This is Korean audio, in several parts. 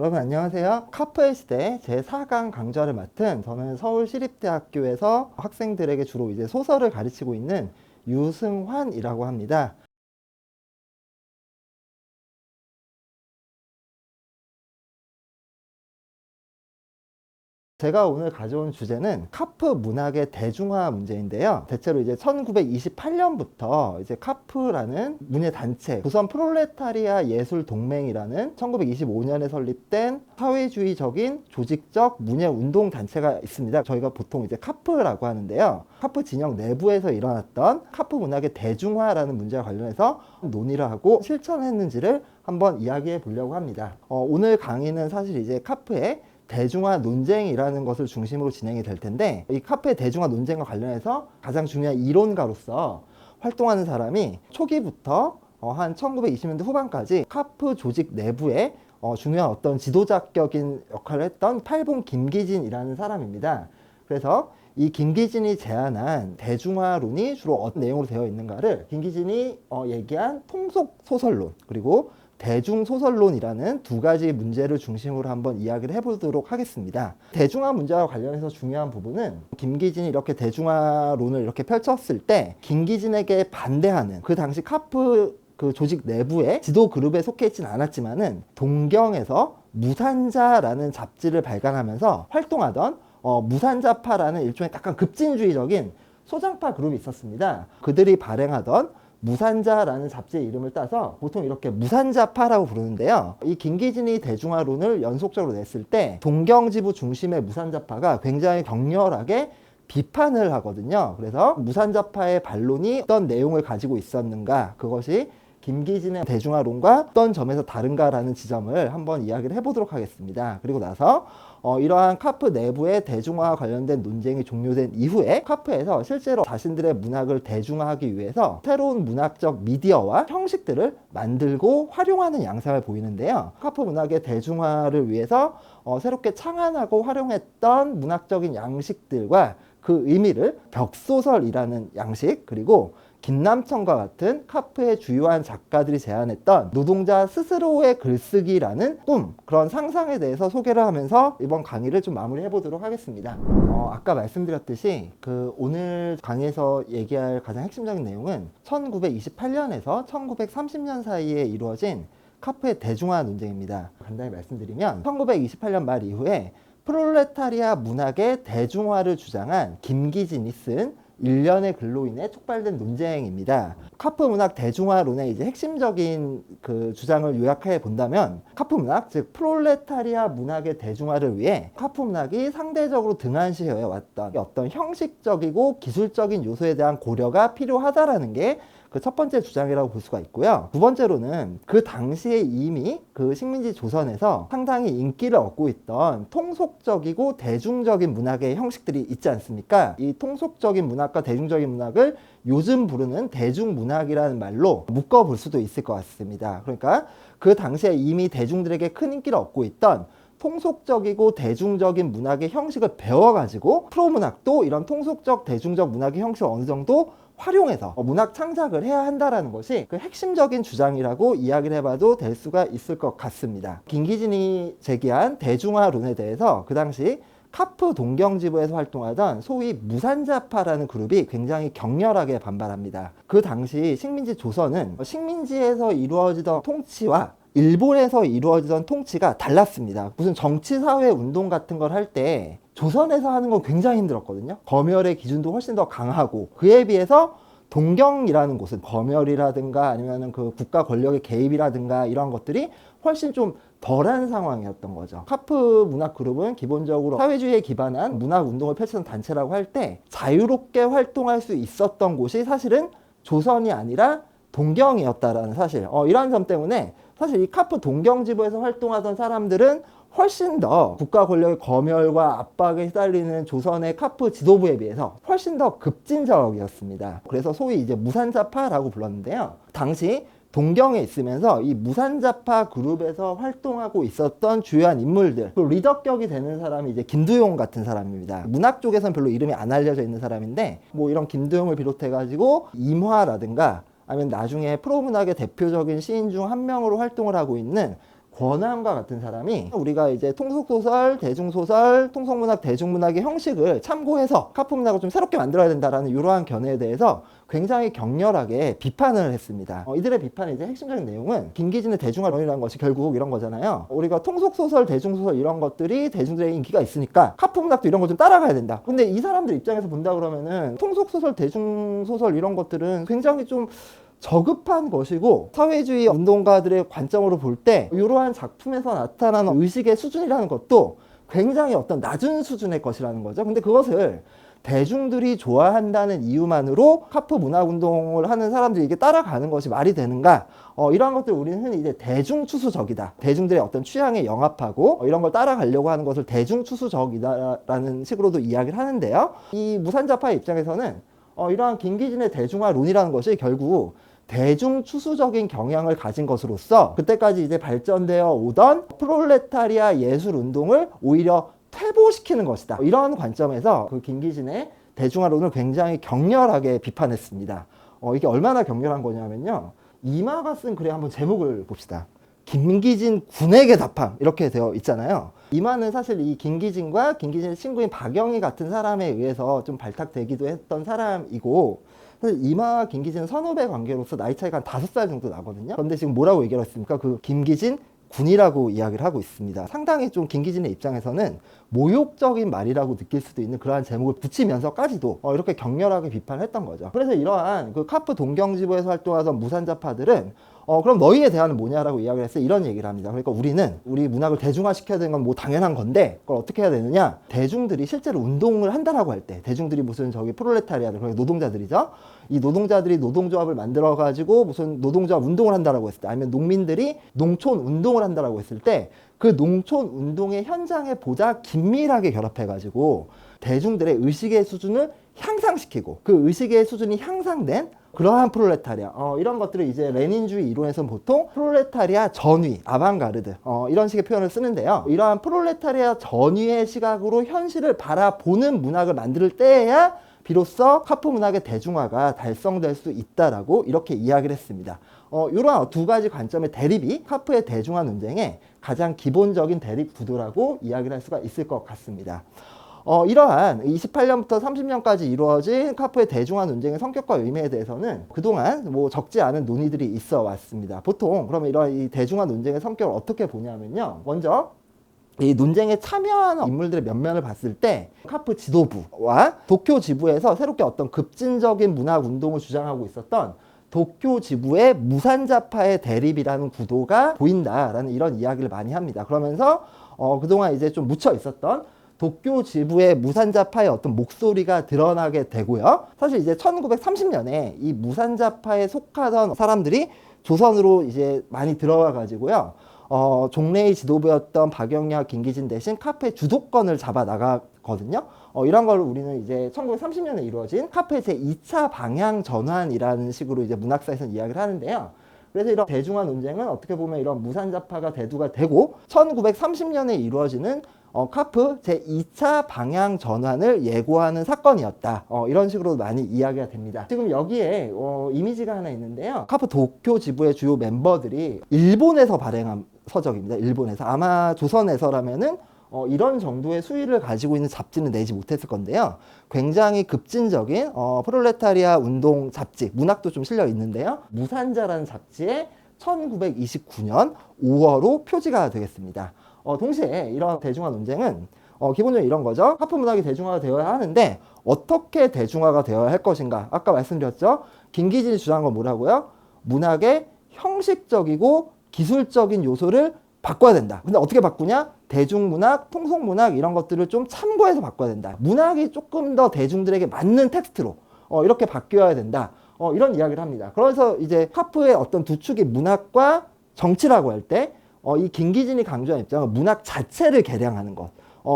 여러분 안녕하세요. 카프의 시대 제4강 강좌를 맡은 저는 서울시립대학교에서 학생들에게 주로 이제 소설을 가르치고 있는 유승환이라고 합니다. 제가 오늘 가져온 주제는 카프 문학의 대중화 문제인데요. 대체로 이제 1928년부터 이제 카프라는 문예 단체, 조선 프롤레타리아 예술 동맹이라는 1925년에 설립된 사회주의적인 조직적 문예 운동 단체가 있습니다. 저희가 보통 이제 카프라고 하는데요. 카프 진영 내부에서 일어났던 카프 문학의 대중화라는 문제와 관련해서 논의를 하고 실천했는지를 한번 이야기해 보려고 합니다. 오늘 강의는 사실 이제 카프의 대중화 논쟁이라는 것을 중심으로 진행이 될 텐데, 이 카프의 대중화 논쟁과 관련해서 가장 중요한 이론가로서 활동하는 사람이 초기부터 한 1920년대 후반까지 카프 조직 내부에 중요한 어떤 지도자격인 역할을 했던 팔봉 김기진이라는 사람입니다. 그래서 이 김기진이 제안한 대중화론이 주로 어떤 내용으로 되어 있는가를 김기진이 얘기한 통속소설론, 그리고 대중소설론이라는 두 가지 문제를 중심으로 한번 이야기를 해보도록 하겠습니다. 대중화 문제와 관련해서 중요한 부분은 김기진이 이렇게 대중화론을 이렇게 펼쳤을 때 김기진에게 반대하는, 그 당시 카프 그 조직 내부의 지도 그룹에 속해 있지는 않았지만은 동경에서 무산자라는 잡지를 발간하면서 활동하던 무산자파라는 일종의 약간 급진주의적인 소장파 그룹이 있었습니다. 그들이 발행하던 무산자라는 잡지의 이름을 따서 보통 이렇게 무산자파라고 부르는데요. 이 김기진이 대중화론을 연속적으로 냈을 때 동경지부 중심의 무산자파가 굉장히 격렬하게 비판을 하거든요. 그래서 무산자파의 반론이 어떤 내용을 가지고 있었는가, 그것이 김기진의 대중화론과 어떤 점에서 다른가라는 지점을 한번 이야기를 해보도록 하겠습니다. 그리고 나서 이러한 카프 내부의 대중화와 관련된 논쟁이 종료된 이후에 카프에서 실제로 자신들의 문학을 대중화하기 위해서 새로운 문학적 미디어와 형식들을 만들고 활용하는 양상을 보이는데요. 카프 문학의 대중화를 위해서 새롭게 창안하고 활용했던 문학적인 양식들과 그 의미를 벽소설이라는 양식, 그리고 김남천과 같은 카프의 주요한 작가들이 제안했던 노동자 스스로의 글쓰기라는 꿈, 그런 상상에 대해서 소개를 하면서 이번 강의를 좀 마무리해 보도록 하겠습니다. 아까 말씀드렸듯이 오늘 강의에서 얘기할 가장 핵심적인 내용은 1928년에서 1930년 사이에 이루어진 카프의 대중화 논쟁입니다. 간단히 말씀드리면 1928년 말 이후에 프롤레타리아 문학의 대중화를 주장한 김기진이 쓴 일련의 글로 인해 촉발된 논쟁입니다. 카프 문학 대중화론의 이제 핵심적인 그 주장을 요약해 본다면, 카프 문학, 즉 프롤레타리아 문학의 대중화를 위해 카프 문학이 상대적으로 등한시해 왔던 어떤 형식적이고 기술적인 요소에 대한 고려가 필요하다라는 게 그 첫 번째 주장이라고 볼 수가 있고요. 두 번째로는 그 당시에 이미 그 식민지 조선에서 상당히 인기를 얻고 있던 통속적이고 대중적인 문학의 형식들이 있지 않습니까? 이 통속적인 문학과 대중적인 문학을 요즘 부르는 대중문학이라는 말로 묶어볼 수도 있을 것 같습니다. 그러니까 그 당시에 이미 대중들에게 큰 인기를 얻고 있던 통속적이고 대중적인 문학의 형식을 배워가지고 프로문학도 이런 통속적 대중적 문학의 형식을 어느 정도 활용해서 문학 창작을 해야 한다는 것이 그 핵심적인 주장이라고 이야기를 해봐도 될 수가 있을 것 같습니다. 김기진이 제기한 대중화론에 대해서 그 당시 카프 동경지부에서 활동하던 소위 무산자파라는 그룹이 굉장히 격렬하게 반발합니다. 그 당시 식민지 조선은 식민지에서 이루어지던 통치와 일본에서 이루어지던 통치가 달랐습니다. 무슨 정치사회 운동 같은 걸 할 때 조선에서 하는 건 굉장히 힘들었거든요. 검열의 기준도 훨씬 더 강하고, 그에 비해서 동경이라는 곳은 검열이라든가 아니면 그 국가 권력의 개입이라든가 이런 것들이 훨씬 좀 덜한 상황이었던 거죠. 카프 문학 그룹은 기본적으로 사회주의에 기반한 문학 운동을 펼치는 단체라고 할 때 자유롭게 활동할 수 있었던 곳이 사실은 조선이 아니라 동경이었다라는 사실, 이러한 점 때문에 사실 이 카프 동경지부에서 활동하던 사람들은 훨씬 더 국가 권력의 검열과 압박에 시달리는 조선의 카프 지도부에 비해서 훨씬 더 급진적이었습니다. 그래서 소위 이제 무산자파라고 불렀는데요. 당시 동경에 있으면서 이 무산자파 그룹에서 활동하고 있었던 주요한 인물들, 그 리더격이 되는 사람이 이제 김두용 같은 사람입니다. 문학 쪽에서는 별로 이름이 안 알려져 있는 사람인데, 뭐 이런 김두용을 비롯해가지고 임화라든가 아니면 나중에 프로문학의 대표적인 시인 중 한 명으로 활동을 하고 있는 권한과 같은 사람이 우리가 이제 통속소설, 대중소설, 통속문학, 대중문학의 형식을 참고해서 카프 문학을 좀 새롭게 만들어야 된다라는 이러한 견해에 대해서 굉장히 격렬하게 비판을 했습니다. 이들의 비판의 이제 핵심적인 내용은 김기진의 대중화론이라는 것이 결국 이런 거잖아요. 우리가 통속소설, 대중소설 이런 것들이 대중들의 인기가 있으니까 카프 문학도 이런 거 좀 따라가야 된다. 근데 이 사람들 입장에서 본다 그러면은 통속소설, 대중소설 이런 것들은 굉장히 좀 저급한 것이고 사회주의 운동가들의 관점으로 볼 때 이러한 작품에서 나타나는 의식의 수준이라는 것도 굉장히 어떤 낮은 수준의 것이라는 거죠. 근데 그것을 대중들이 좋아한다는 이유만으로 카프 문학운동을 하는 사람들이 이게 따라가는 것이 말이 되는가? 이러한 것들 우리는 흔히 이제 대중추수적이다. 대중들의 어떤 취향에 영합하고 이런 걸 따라가려고 하는 것을 대중추수적이다라는 식으로도 이야기를 하는데요. 이 무산자파의 입장에서는 이러한 김기진의 대중화론이라는 것이 결국 대중추수적인 경향을 가진 것으로서 그때까지 이제 발전되어 오던 프롤레타리아 예술운동을 오히려 퇴보시키는 것이다. 이런 관점에서 그 김기진의 대중화론을 굉장히 격렬하게 비판했습니다. 이게 얼마나 격렬한 거냐면요. 이마가 쓴 글의 한번 제목을 봅시다. 김기진 군에게 답함 이렇게 되어 있잖아요. 이마는 사실 이 김기진과 김기진의 친구인 박영희 같은 사람에 의해서 좀 발탁되기도 했던 사람이고 사실 이마와 김기진은 선후배 관계로서 나이 차이가 한 5살 정도 나거든요. 그런데 지금 뭐라고 얘기를 했습니까? 그 김기진 군이라고 이야기를 하고 있습니다. 상당히 좀 김기진의 입장에서는 모욕적인 말이라고 느낄 수도 있는 그러한 제목을 붙이면서까지도 이렇게 격렬하게 비판했던 거죠. 그래서 이러한 그 카프 동경지부에서 활동하던 무산자파들은 그럼 너희의 대안은 뭐냐라고 이야기를 했어요. 이런 얘기를 합니다. 그러니까 우리는 우리 문학을 대중화시켜야 되는 건 뭐 당연한 건데 그걸 어떻게 해야 되느냐? 대중들이 실제로 운동을 한다라고 할 때 대중들이 무슨 저기 프롤레타리아들 그러니까 노동자들이죠. 이 노동자들이 노동조합을 만들어 가지고 무슨 노동조합 운동을 한다라고 했을 때 아니면 농민들이 농촌 운동을 한다라고 했을 때 그 농촌 운동의 현장에 보자 긴밀하게 결합해 가지고 대중들의 의식의 수준을 향상시키고 그 의식의 수준이 향상된 그러한 프롤레타리아 이런 것들을 이제 레닌주의 이론에서는 보통 프롤레타리아 전위, 아방가르드 이런 식의 표현을 쓰는데요. 이러한 프롤레타리아 전위의 시각으로 현실을 바라보는 문학을 만들 때에야 비로소 카프 문학의 대중화가 달성될 수 있다라고 이렇게 이야기를 했습니다. 이러한 두 가지 관점의 대립이 카프의 대중화 논쟁의 가장 기본적인 대립 구도라고 이야기를 할 수가 있을 것 같습니다. 이러한 28년부터 30년까지 이루어진 카프의 대중화 논쟁의 성격과 의미에 대해서는 그동안 뭐 적지 않은 논의들이 있어 왔습니다. 보통 그러면 이러한 이 대중화 논쟁의 성격을 어떻게 보냐면요. 먼저 이 논쟁에 참여하는 인물들의 면면을 봤을 때 카프 지도부와 도쿄 지부에서 새롭게 어떤 급진적인 문학 운동을 주장하고 있었던 도쿄 지부의 무산자파의 대립이라는 구도가 보인다라는 이런 이야기를 많이 합니다. 그러면서 그동안 이제 좀 묻혀 있었던 도쿄 지부의 무산자파의 어떤 목소리가 드러나게 되고요. 사실 이제 1930년에 이 무산자파에 속하던 사람들이 조선으로 이제 많이 들어와 가지고요. 종래의 지도부였던 박영희와 김기진 대신 카페 주도권을 잡아 나가거든요. 이런 걸 우리는 이제 1930년에 이루어진 카페 제2차 방향 전환이라는 식으로 이제 문학사에서는 이야기를 하는데요. 그래서 이런 대중화 논쟁은 어떻게 보면 이런 무산자파가 대두가 되고 1930년에 이루어지는 카프 제2차 방향 전환을 예고하는 사건이었다. 이런 식으로 많이 이야기가 됩니다. 지금 여기에 이미지가 하나 있는데요. 카프 도쿄 지부의 주요 멤버들이 일본에서 발행한 서적입니다. 일본에서. 아마 조선에서라면은 이런 정도의 수위를 가지고 있는 잡지는 내지 못했을 건데요. 굉장히 급진적인 프롤레타리아 운동 잡지, 문학도 좀 실려 있는데요. 무산자라는 잡지에 1929년 5월호 표지가 되겠습니다. 동시에 이런 대중화 논쟁은 기본적으로 이런 거죠. 카프 문학이 대중화가 되어야 하는데 어떻게 대중화가 되어야 할 것인가. 아까 말씀드렸죠. 김기진이 주장한 건 뭐라고요? 문학의 형식적이고 기술적인 요소를 바꿔야 된다. 근데 어떻게 바꾸냐? 대중문학, 통속문학 이런 것들을 좀 참고해서 바꿔야 된다. 문학이 조금 더 대중들에게 맞는 텍스트로 이렇게 바뀌어야 된다. 이런 이야기를 합니다. 그래서 이제 카프의 어떤 두 축이 문학과 정치라고 할 때 이 김기진이 강조한 입장은 문학 자체를 개량하는 것.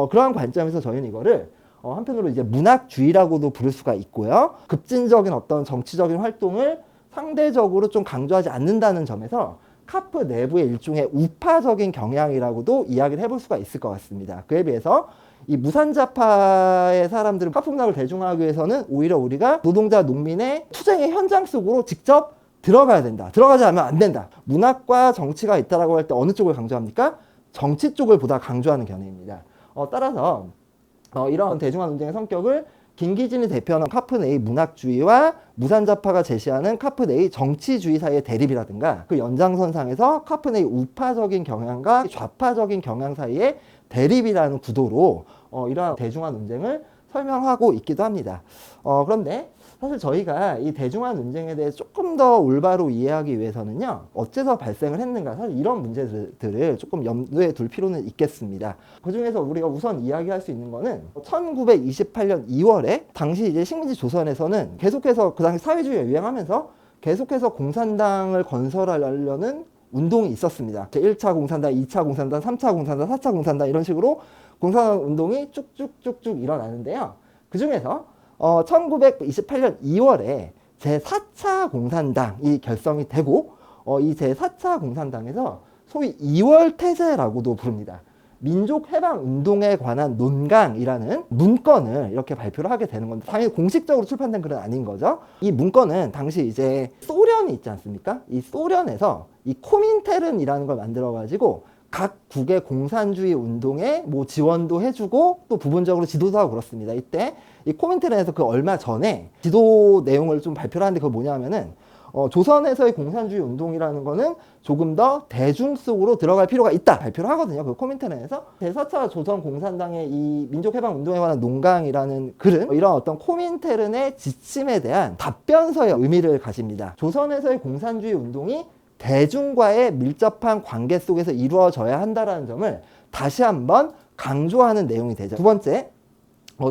그러한 관점에서 저희는 이거를 한편으로 이제 문학주의라고도 부를 수가 있고요. 급진적인 어떤 정치적인 활동을 상대적으로 좀 강조하지 않는다는 점에서 카프 내부의 일종의 우파적인 경향이라고도 이야기를 해볼 수가 있을 것 같습니다. 그에 비해서 이 무산자파의 사람들은 카프 문학을 대중화하기 위해서는 오히려 우리가 노동자, 농민의 투쟁의 현장 속으로 직접 들어가야 된다. 들어가지 않으면 안 된다. 문학과 정치가 있다라고 할 때 어느 쪽을 강조합니까? 정치 쪽을 보다 강조하는 견해입니다. 따라서 이런 대중화 논쟁의 성격을 김기진이 대표하는 카프네이 문학주의와 무산자파가 제시하는 카프네이 정치주의 사이의 대립이라든가 그 연장선상에서 카프네이 우파적인 경향과 좌파적인 경향 사이의 대립이라는 구도로 이러한 대중화 논쟁을 설명하고 있기도 합니다. 그런데 사실 저희가 이 대중화 논쟁에 대해 조금 더 올바로 이해하기 위해서는요, 어째서 발생을 했는가, 사실 이런 문제들을 조금 염두에 둘 필요는 있겠습니다. 그 중에서 우리가 우선 이야기할 수 있는 거는 1928년 2월에 당시 이제 식민지 조선에서는 계속해서 그 당시 사회주의가 유행하면서 계속해서 공산당을 건설하려는 운동이 있었습니다. 제1차 공산당, 2차 공산당, 3차 공산당, 4차 공산당 이런 식으로 공산당 운동이 쭉쭉쭉쭉 일어나는데요. 그 중에서 1928년 2월에 제4차 공산당이 결성이 되고 이 제4차 공산당에서 소위 2월 태세라고도 부릅니다. 민족해방운동에 관한 논강이라는 문건을 이렇게 발표를 하게 되는 건데 당연히 공식적으로 출판된 글은 아닌 거죠. 이 문건은 당시 이제 소련이 있지 않습니까? 이 소련에서 이 코민테른이라는 걸 만들어가지고 각 국의 공산주의 운동에 뭐 지원도 해주고 또 부분적으로 지도도 하고 그렇습니다. 이때 이 코민테른에서 그 얼마 전에 지도 내용을 좀 발표를 하는데 그거 뭐냐면은 조선에서의 공산주의 운동이라는 거는 조금 더 대중 속으로 들어갈 필요가 있다 발표를 하거든요. 그 코민테른에서 제4차 조선 공산당의 이 민족해방 운동에 관한 논강이라는 글은 이런 어떤 코민테른의 지침에 대한 답변서의 의미를 가집니다. 조선에서의 공산주의 운동이 대중과의 밀접한 관계 속에서 이루어져야 한다는 점을 다시 한번 강조하는 내용이 되죠. 두 번째,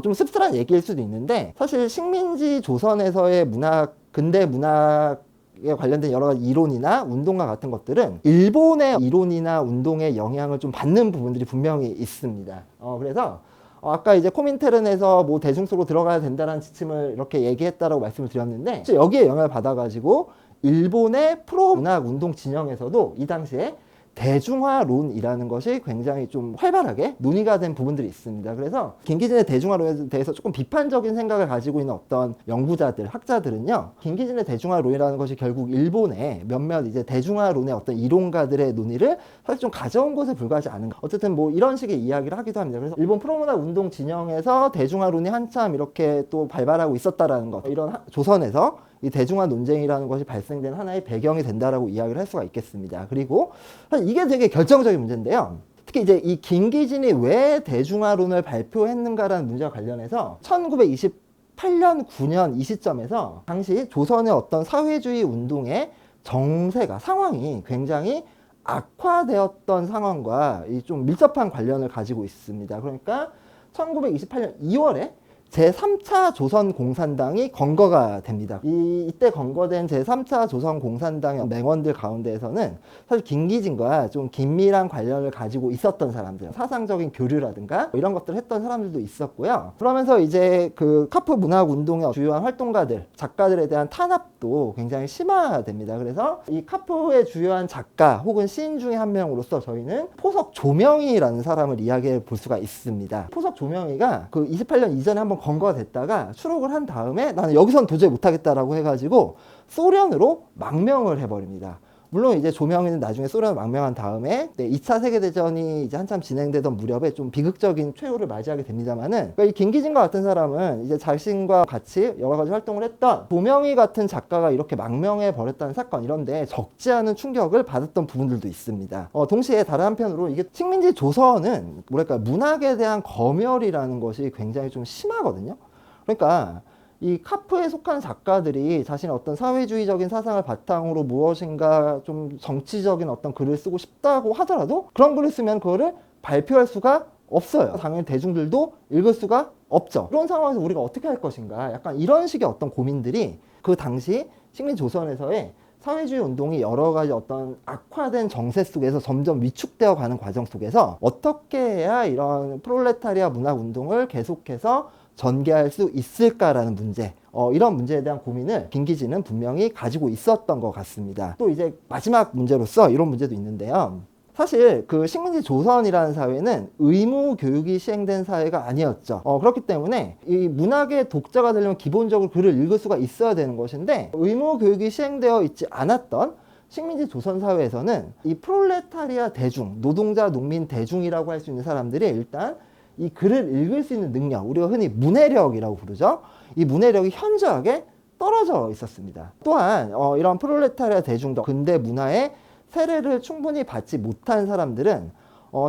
좀 씁쓸한 얘기일 수도 있는데 사실 식민지 조선에서의 문학, 근대 문학에 관련된 여러 가지 이론이나 운동과 같은 것들은 일본의 이론이나 운동의 영향을 좀 받는 부분들이 분명히 있습니다. 그래서 아까 이제 코민테른에서 뭐 대중 속으로 들어가야 된다는 지침을 이렇게 얘기했다라고 말씀을 드렸는데 여기에 영향을 받아가지고 일본의 프로 문학 운동 진영에서도 이 당시에 대중화론이라는 것이 굉장히 좀 활발하게 논의가 된 부분들이 있습니다. 그래서 김기진의 대중화론에 대해서 조금 비판적인 생각을 가지고 있는 어떤 연구자들, 학자들은요, 김기진의 대중화론이라는 것이 결국 일본의 몇몇 이제 대중화론의 어떤 이론가들의 논의를 사실 좀 가져온 것에 불과하지 않은가. 어쨌든 뭐 이런 식의 이야기를 하기도 합니다. 그래서 일본 프로문학 운동 진영에서 대중화론이 한참 이렇게 또 발발하고 있었다라는 것, 이런 조선에서 이 대중화 논쟁이라는 것이 발생된 하나의 배경이 된다라고 이야기를 할 수가 있겠습니다. 그리고 사실 이게 되게 결정적인 문제인데요. 특히 이제 이 김기진이 왜 대중화론을 발표했는가라는 문제와 관련해서 1928년, 9년 이 시점에서 당시 조선의 어떤 사회주의 운동의 정세가, 상황이 굉장히 악화되었던 상황과 이 좀 밀접한 관련을 가지고 있습니다. 그러니까 1928년 2월에 제3차 조선공산당이 건거가 됩니다. 이때 건거된 제3차 조선공산당의 맹원들 가운데에서는 사실 김기진과 좀 긴밀한 관련을 가지고 있었던 사람들, 사상적인 교류라든가 이런 것들을 했던 사람들도 있었고요. 그러면서 이제 그 카프 문학운동의 주요한 활동가들, 작가들에 대한 탄압도 굉장히 심화됩니다. 그래서 이 카프의 주요한 작가 혹은 시인 중에 한 명으로서 저희는 포석 조명희라는 사람을 이야기해 볼 수가 있습니다. 포석 조명희가 그 28년 이전에 한번 건거가 됐다가 추록을 한 다음에 나는 여기선 도저히 못하겠다라고 해가지고 소련으로 망명을 해버립니다. 물론 이제 조명희는 나중에 소련을 망명한 다음에 2차 세계대전이 이제 한참 진행되던 무렵에 좀 비극적인 최후를 맞이하게 됩니다만은, 그러니까 이 김기진과 같은 사람은 이제 자신과 같이 여러 가지 활동을 했던 조명희 같은 작가가 이렇게 망명해 버렸다는 사건, 이런데 적지 않은 충격을 받았던 부분들도 있습니다. 동시에 다른 한편으로 이게 식민지 조선은 뭐랄까 문학에 대한 검열이라는 것이 굉장히 좀 심하거든요. 그러니까 이 카프에 속한 작가들이 자신의 어떤 사회주의적인 사상을 바탕으로 무엇인가 좀 정치적인 어떤 글을 쓰고 싶다고 하더라도 그런 글을 쓰면 그거를 발표할 수가 없어요. 당연히 대중들도 읽을 수가 없죠. 그런 상황에서 우리가 어떻게 할 것인가, 약간 이런 식의 어떤 고민들이 그 당시 식민지 조선에서의 사회주의 운동이 여러 가지 어떤 악화된 정세 속에서 점점 위축되어 가는 과정 속에서 어떻게 해야 이런 프롤레타리아 문학 운동을 계속해서 전개할 수 있을까라는 문제, 이런 문제에 대한 고민을 김기진은 분명히 가지고 있었던 것 같습니다. 또 이제 마지막 문제로서 이런 문제도 있는데요. 사실 그 식민지 조선이라는 사회는 의무 교육이 시행된 사회가 아니었죠. 그렇기 때문에 이 문학의 독자가 되려면 기본적으로 글을 읽을 수가 있어야 되는 것인데, 의무 교육이 시행되어 있지 않았던 식민지 조선 사회에서는 이 프롤레타리아 대중, 노동자, 농민 대중이라고 할 수 있는 사람들이 일단 이 글을 읽을 수 있는 능력, 우리가 흔히 문해력이라고 부르죠. 이 문해력이 현저하게 떨어져 있었습니다. 또한 이런 프롤레타리아 대중도 근대 문화의 세례를 충분히 받지 못한 사람들은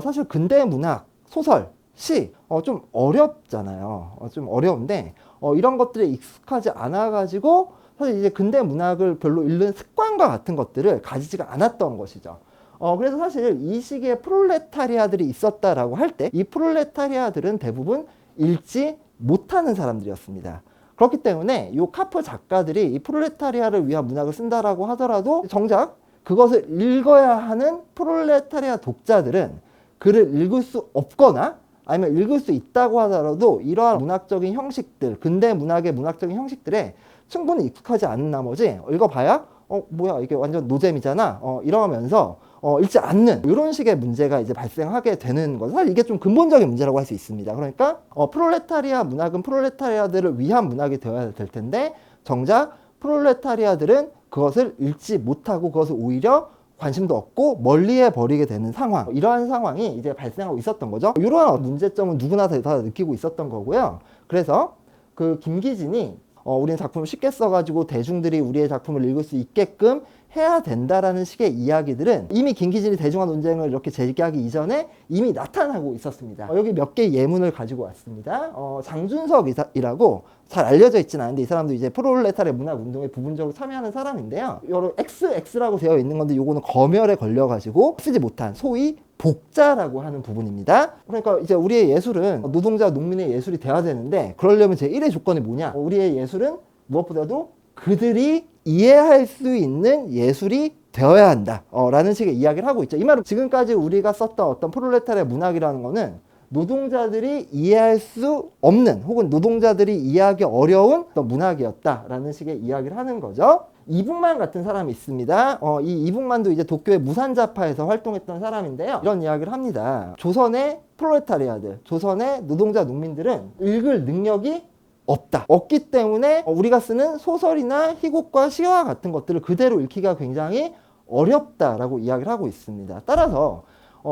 사실 근대 문학, 소설, 시 좀 어렵잖아요. 좀 어려운데 이런 것들에 익숙하지 않아가지고 사실 이제 근대 문학을 별로 읽는 습관과 같은 것들을 가지지가 않았던 것이죠. 그래서 사실 이 시기에 프롤레타리아들이 있었다라고 할 때 이 프롤레타리아들은 대부분 읽지 못하는 사람들이었습니다. 그렇기 때문에 이 카프 작가들이 이 프롤레타리아를 위한 문학을 쓴다라고 하더라도 정작 그것을 읽어야 하는 프롤레타리아 독자들은 글을 읽을 수 없거나 아니면 읽을 수 있다고 하더라도 이러한 문학적인 형식들, 근대 문학의 문학적인 형식들에 충분히 익숙하지 않은 나머지 읽어봐야 뭐야 이게 완전 노잼이잖아 이러면서 읽지 않는 이런 식의 문제가 이제 발생하게 되는 것. 사실 이게 좀 근본적인 문제라고 할 수 있습니다. 그러니까 프롤레타리아 문학은 프롤레타리아들을 위한 문학이 되어야 될 텐데 정작 프롤레타리아들은 그것을 읽지 못하고 그것을 오히려 관심도 없고 멀리해 버리게 되는 상황, 이러한 상황이 이제 발생하고 있었던 거죠. 이러한 문제점은 누구나 다 느끼고 있었던 거고요. 그래서 그 김기진이 우리는 작품을 쉽게 써가지고 대중들이 우리의 작품을 읽을 수 있게끔 해야 된다라는 식의 이야기들은 이미 김기진이 대중화 논쟁을 이렇게 제기하기 이전에 이미 나타나고 있었습니다. 여기 몇 개의 예문을 가지고 왔습니다. 장준석이라고 잘 알려져 있지는 않은데 이 사람도 이제 프롤레타리아 문학 운동에 부분적으로 참여하는 사람인데요. 여러 XX라고 되어 있는 건데 요거는 검열에 걸려가지고 쓰지 못한 소위 복자라고 하는 부분입니다. 그러니까 이제 우리의 예술은 노동자, 농민의 예술이 돼야 되는데 그러려면 제1의 조건이 뭐냐? 우리의 예술은 무엇보다도 그들이 이해할 수 있는 예술이 되어야 한다 라는 식의 이야기를 하고 있죠. 이 말은 지금까지 우리가 썼던 어떤 프롤레타리아 문학이라는 거는 노동자들이 이해할 수 없는 혹은 노동자들이 이해하기 어려운 어떤 문학이었다라는 식의 이야기를 하는 거죠. 이북만 같은 사람이 있습니다. 이 이북만도 이제 도쿄의 무산자파에서 활동했던 사람인데요. 이런 이야기를 합니다. 조선의 프롤레타리아들, 조선의 노동자 농민들은 읽을 능력이 없다. 없기 때문에 우리가 쓰는 소설이나 희곡과 시와 같은 것들을 그대로 읽기가 굉장히 어렵다라고 이야기를 하고 있습니다. 따라서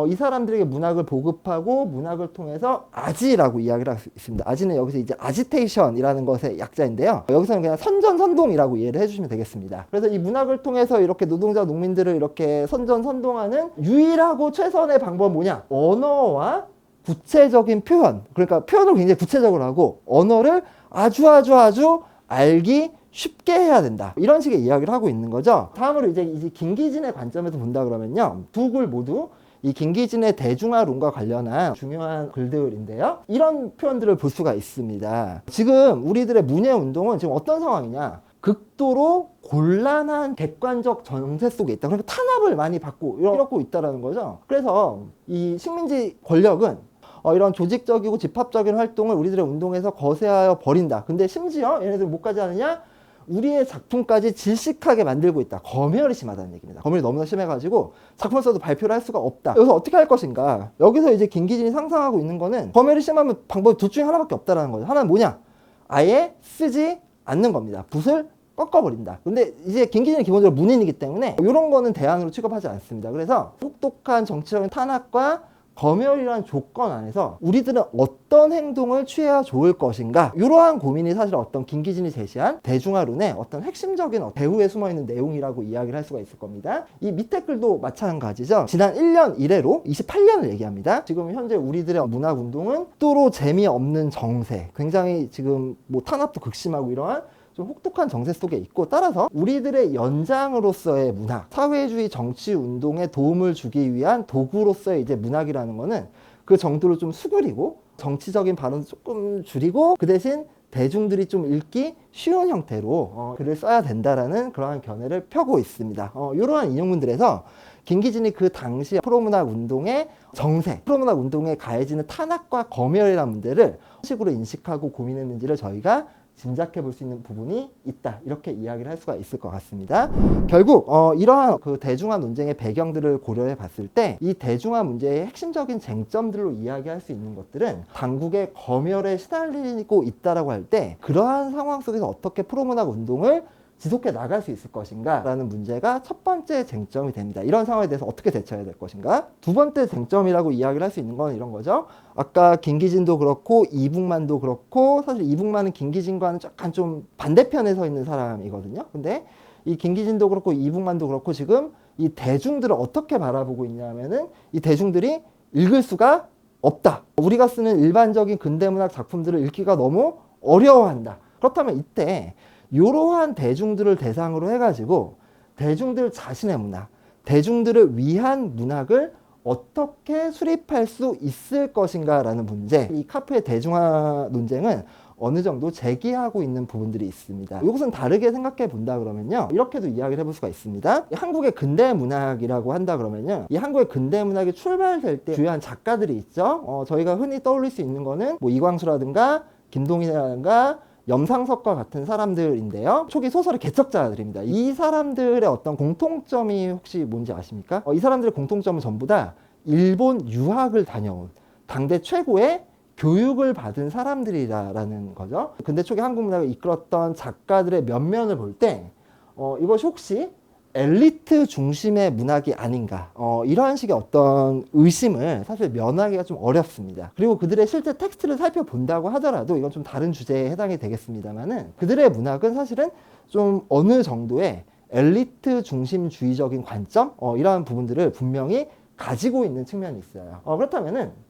이 사람들에게 문학을 보급하고 문학을 통해서 아지라고 이야기를 하고 있습니다. 아지는 여기서 이제 아지테이션이라는 것의 약자인데요. 여기서는 그냥 선전선동이라고 이해를 해주시면 되겠습니다. 그래서 이 문학을 통해서 이렇게 노동자 농민들을 이렇게 선전선동하는 유일하고 최선의 방법은 뭐냐? 언어와 구체적인 표현, 그러니까 표현을 굉장히 구체적으로 하고 언어를 아주 알기 쉽게 해야 된다. 이런 식의 이야기를 하고 있는 거죠. 다음으로 이제 김기진의 관점에서 본다 그러면요. 두 글 모두 이 김기진의 대중화론과 관련한 중요한 글들인데요. 이런 표현들을 볼 수가 있습니다. 지금 우리들의 문예운동은 지금 어떤 상황이냐. 극도로 곤란한 객관적 정세 속에 있다. 그러니까 탄압을 많이 받고 이러고 있다는 거죠. 그래서 이 식민지 권력은 이런 조직적이고 집합적인 활동을 우리들의 운동에서 거세하여 버린다. 근데 심지어 얘네들 뭐까지 하느냐? 우리의 작품까지 질식하게 만들고 있다. 검열이 심하다는 얘기입니다. 검열이 너무나 심해가지고 작품을 써도 발표를 할 수가 없다. 여기서 어떻게 할 것인가? 여기서 이제 김기진이 상상하고 있는 거는 검열이 심하면 방법이 둘 중에 하나밖에 없다라는 거죠. 하나는 뭐냐? 아예 쓰지 않는 겁니다. 붓을 꺾어버린다. 근데 이제 김기진은 기본적으로 문인이기 때문에 이런 거는 대안으로 취급하지 않습니다. 그래서 혹독한 정치적인 탄압과 검열이라는 조건 안에서 우리들은 어떤 행동을 취해야 좋을 것인가, 이러한 고민이 사실 어떤 김기진이 제시한 대중화론의 어떤 핵심적인 배후에 숨어있는 내용이라고 이야기를 할 수가 있을 겁니다. 이 밑에 글도 마찬가지죠. 지난 1년 이래로 28년을 얘기합니다. 지금 현재 우리들의 문학운동은 또로 재미없는 정세, 굉장히 지금 뭐 탄압도 극심하고 이러한 좀 혹독한 정세 속에 있고, 따라서 우리들의 연장으로서의 문학, 사회주의 정치 운동에 도움을 주기 위한 도구로서의 이제 문학이라는 거는 그 정도를 좀 수그리고 정치적인 발언을 조금 줄이고 그 대신 대중들이 좀 읽기 쉬운 형태로 글을 써야 된다라는 그러한 견해를 펴고 있습니다. 이러한 인용문들에서 김기진이 그 당시 프로문학 운동의 정세, 프로문학 운동에 가해지는 탄압과 검열이라는 문제를 식으로 인식하고 고민했는지를 저희가 짐작해 볼 수 있는 부분이 있다. 이렇게 이야기를 할 수가 있을 것 같습니다. 결국 이러한 그 대중화 논쟁의 배경들을 고려해 봤을 때 이 대중화 문제의 핵심적인 쟁점들로 이야기할 수 있는 것들은 당국의 검열에 시달리고 있다라고 할 때 그러한 상황 속에서 어떻게 프로문학 운동을 지속해 나갈 수 있을 것인가 라는 문제가 첫 번째 쟁점이 됩니다. 이런 상황에 대해서 어떻게 대처해야 될 것인가. 두 번째 쟁점이라고 이야기를 할 수 있는 건 이런 거죠. 아까 김기진도 그렇고 이북만도 그렇고, 사실 이북만은 김기진과는 약간 좀 반대편에 서 있는 사람이거든요. 근데 이 김기진도 그렇고 이북만도 그렇고 지금 이 대중들을 어떻게 바라보고 있냐면은 이 대중들이 읽을 수가 없다. 우리가 쓰는 일반적인 근대문학 작품들을 읽기가 너무 어려워한다. 그렇다면 이때 이러한 대중들을 대상으로 해가지고 대중들 자신의 문학, 대중들을 위한 문학을 어떻게 수립할 수 있을 것인가 라는 문제, 이 카프의 대중화 논쟁은 어느 정도 제기하고 있는 부분들이 있습니다. 이것은 다르게 생각해 본다 그러면요, 이렇게도 이야기를 해볼 수가 있습니다. 한국의 근대 문학이라고 한다 그러면요, 이 한국의 근대 문학이 출발될 때 주요한 작가들이 있죠. 저희가 흔히 떠올릴 수 있는 거는 뭐 이광수라든가 김동인이라든가 염상석과 같은 사람들인데요. 초기 소설의 개척자들입니다. 이 사람들의 어떤 공통점이 혹시 뭔지 아십니까? 이 사람들의 공통점은 전부 다 일본 유학을 다녀온 당대 최고의 교육을 받은 사람들이라는 거죠. 근대 초기 한국 문학을 이끌었던 작가들의 면면을 볼 때 이것이 혹시 엘리트 중심의 문학이 아닌가, 이러한 식의 어떤 의심을 사실 면하기가 좀 어렵습니다. 그리고 그들의 실제 텍스트를 살펴본다고 하더라도 이건 좀 다른 주제에 해당이 되겠습니다만은 그들의 문학은 사실은 좀 어느 정도의 엘리트 중심주의적인 관점, 이러한 부분들을 분명히 가지고 있는 측면이 있어요. 그렇다면은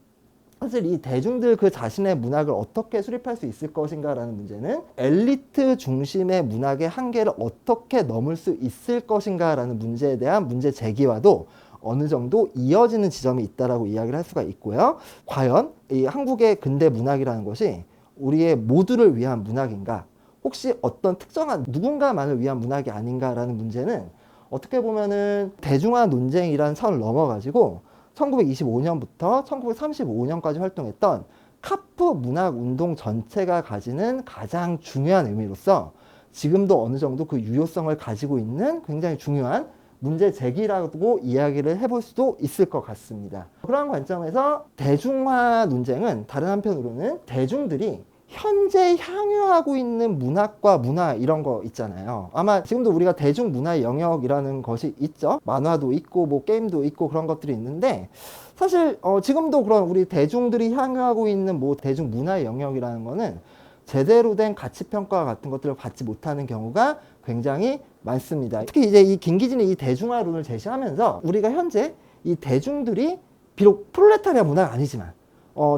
사실 이 대중들 그 자신의 문학을 어떻게 수립할 수 있을 것인가 라는 문제는 엘리트 중심의 문학의 한계를 어떻게 넘을 수 있을 것인가 라는 문제에 대한 문제 제기와도 어느 정도 이어지는 지점이 있다라고 이야기를 할 수가 있고요. 과연 이 한국의 근대 문학이라는 것이 우리의 모두를 위한 문학인가, 혹시 어떤 특정한 누군가만을 위한 문학이 아닌가라는 문제는 어떻게 보면은 대중화 논쟁이라는 선을 넘어가지고 1925년부터 1935년까지 활동했던 카프 문학 운동 전체가 가지는 가장 중요한 의미로서 지금도 어느 정도 그 유효성을 가지고 있는 굉장히 중요한 문제 제기라고 이야기를 해볼 수도 있을 것 같습니다. 그러한 관점에서 대중화 논쟁은 다른 한편으로는 대중들이 현재 향유하고 있는 문학과 문화 이런 거 있잖아요. 아마 지금도 우리가 대중문화의 영역이라는 것이 있죠. 만화도 있고 뭐 게임도 있고 그런 것들이 있는데 사실 지금도 그런 우리 대중들이 향유하고 있는 뭐 대중문화의 영역이라는 거는 제대로 된 가치평가 같은 것들을 받지 못하는 경우가 굉장히 많습니다. 특히 이제 이 김기진이 이 대중화론을 제시하면서 우리가 현재 이 대중들이 비록 프롤레타리아 문화가 아니지만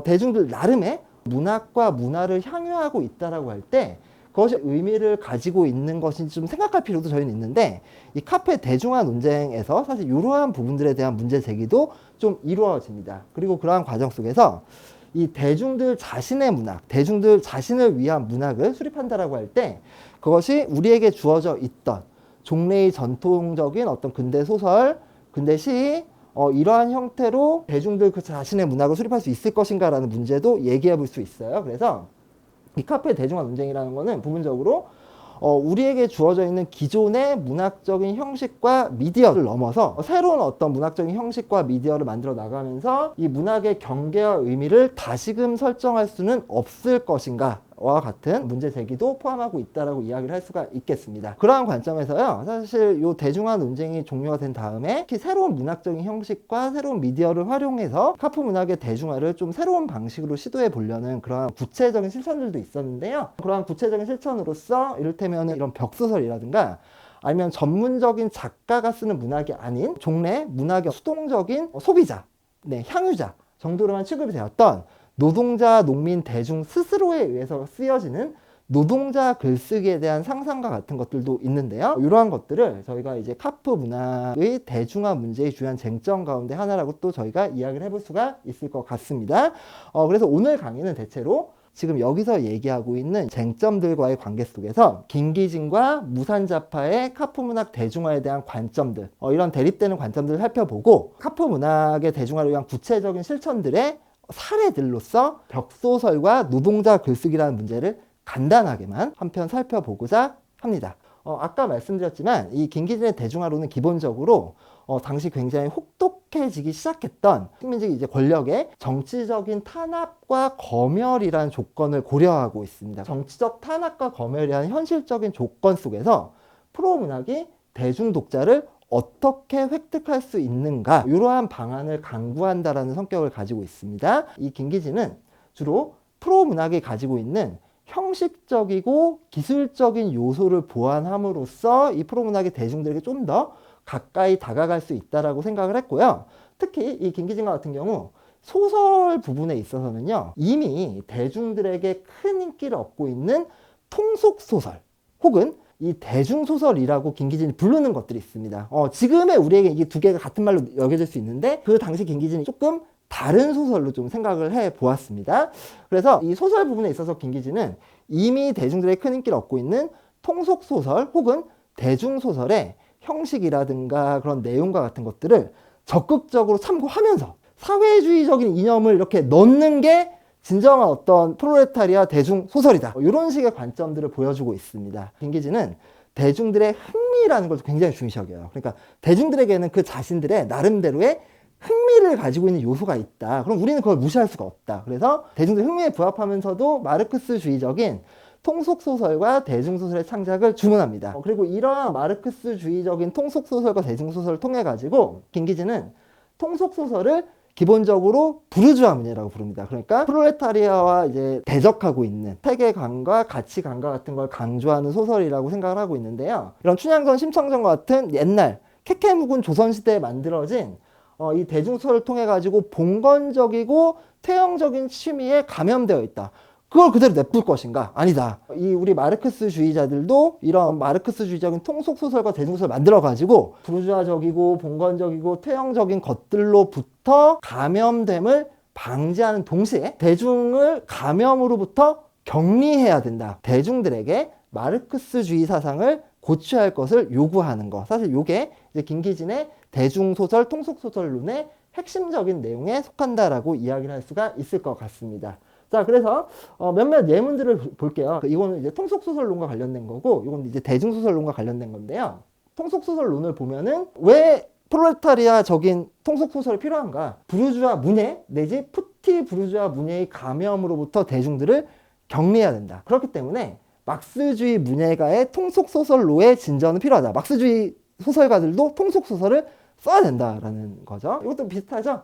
대중들 나름의 문학과 문화를 향유하고 있다라고 할 때 그것이 의미를 가지고 있는 것인지 좀 생각할 필요도 저희는 있는데, 이 카페 대중화 논쟁에서 사실 이러한 부분들에 대한 문제 제기도 좀 이루어집니다. 그리고 그러한 과정 속에서 이 대중들 자신의 문학, 대중들 자신을 위한 문학을 수립한다라고 할 때 그것이 우리에게 주어져 있던 종래의 전통적인 어떤 근대 소설, 근대 시, 이러한 형태로 대중들 그 자신의 문학을 수립할 수 있을 것인가 라는 문제도 얘기해 볼 수 있어요. 그래서 이 카페 대중화 논쟁이라는 거는 부분적으로 우리에게 주어져 있는 기존의 문학적인 형식과 미디어를 넘어서 새로운 어떤 문학적인 형식과 미디어를 만들어 나가면서 이 문학의 경계와 의미를 다시금 설정할 수는 없을 것인가 와 같은 문제 제기도 포함하고 있다라고 이야기를 할 수가 있겠습니다. 그러한 관점에서요, 사실 이 대중화 논쟁이 종료가 된 다음에 특히 새로운 문학적인 형식과 새로운 미디어를 활용해서 카프 문학의 대중화를 좀 새로운 방식으로 시도해 보려는 그러한 구체적인 실천들도 있었는데요. 그러한 구체적인 실천으로서 이를테면 이런 벽소설이라든가 아니면 전문적인 작가가 쓰는 문학이 아닌 종래 문학의 수동적인 소비자, 향유자 정도로만 취급이 되었던 노동자, 농민, 대중 스스로에 의해서 쓰여지는 노동자 글쓰기에 대한 상상과 같은 것들도 있는데요. 이러한 것들을 저희가 이제 카프 문학의 대중화 문제의 주요한 쟁점 가운데 하나라고 또 저희가 이야기를 해볼 수가 있을 것 같습니다. 그래서 오늘 강의는 대체로 지금 여기서 얘기하고 있는 쟁점들과의 관계 속에서 김기진과 무산자파의 카프 문학 대중화에 대한 관점들, 이런 대립되는 관점들을 살펴보고 카프 문학의 대중화를 위한 구체적인 실천들의 사례들로서 벽소설과 노동자 글쓰기라는 문제를 간단하게만 한편 살펴보고자 합니다. 아까 말씀드렸지만 이 김기진의 대중화론은 기본적으로 당시 굉장히 혹독해지기 시작했던 식민지 이제 권력의 정치적인 탄압과 검열이라는 조건을 고려하고 있습니다. 정치적 탄압과 검열이라는 현실적인 조건 속에서 프로 문학이 대중 독자를 어떻게 획득할 수 있는가, 이러한 방안을 강구한다라는 성격을 가지고 있습니다. 이 김기진은 주로 프로 문학이 가지고 있는 형식적이고 기술적인 요소를 보완함으로써 이 프로 문학이 대중들에게 좀 더 가까이 다가갈 수 있다라고 생각을 했고요. 특히 이 김기진과 같은 경우 소설 부분에 있어서는요, 이미 대중들에게 큰 인기를 얻고 있는 통속소설 혹은 이 대중소설이라고 김기진이 부르는 것들이 있습니다. 지금의 우리에게 이 두 개가 같은 말로 여겨질 수 있는데 그 당시 김기진이 조금 다른 소설로 좀 생각을 해 보았습니다. 그래서 이 소설 부분에 있어서 김기진은 이미 대중들의 큰 인기를 얻고 있는 통속소설 혹은 대중소설의 형식이라든가 그런 내용과 같은 것들을 적극적으로 참고하면서 사회주의적인 이념을 이렇게 넣는 게 진정한 어떤 프롤레타리아 대중소설이다, 이런 식의 관점들을 보여주고 있습니다. 김기진은 대중들의 흥미라는 걸 굉장히 중시 여겨요. 그러니까 대중들에게는 그 자신들의 나름대로의 흥미를 가지고 있는 요소가 있다. 그럼 우리는 그걸 무시할 수가 없다. 그래서 대중들 흥미에 부합하면서도 마르크스주의적인 통속소설과 대중소설의 창작을 주문합니다. 그리고 이러한 마르크스주의적인 통속소설과 대중소설을 통해 가지고 김기진은 통속소설을 기본적으로 부르주아 문예라고 부릅니다. 그러니까 프롤레타리아와 이제 대적하고 있는 세계관과 가치관과 같은 걸 강조하는 소설이라고 생각을 하고 있는데요. 이런 춘향전, 심청전과 같은 옛날 캐캐묵은 조선시대에 만들어진 이 대중소설을 통해 가지고 봉건적이고 퇴형적인 취미에 감염되어 있다. 그걸 그대로 냅둘 것인가? 아니다. 이 우리 마르크스주의자들도 이런 마르크스주의적인 통속소설과 대중소설을 만들어가지고 부르주아적이고 봉건적이고 퇴형적인 것들로부터 감염됨을 방지하는 동시에 대중을 감염으로부터 격리해야 된다. 대중들에게 마르크스주의 사상을 고취할 것을 요구하는 것. 사실 이게 이제 김기진의 대중소설, 통속소설론의 핵심적인 내용에 속한다라고 이야기를 할 수가 있을 것 같습니다. 자, 그래서 몇몇 예문들을 볼게요. 이거는 이제 통속소설론과 관련된 거고, 이건 이제 대중소설론과 관련된 건데요. 통속소설론을 보면은 왜 프롤레타리아적인 통속소설이 필요한가? 부르주아 문예 내지 푸티 부르주아 문예의 감염으로부터 대중들을 격리해야 된다. 그렇기 때문에 막스주의 문예가의 통속소설로의 진전은 필요하다. 막스주의 소설가들도 통속소설을 써야 된다라는 거죠. 이것도 비슷하죠?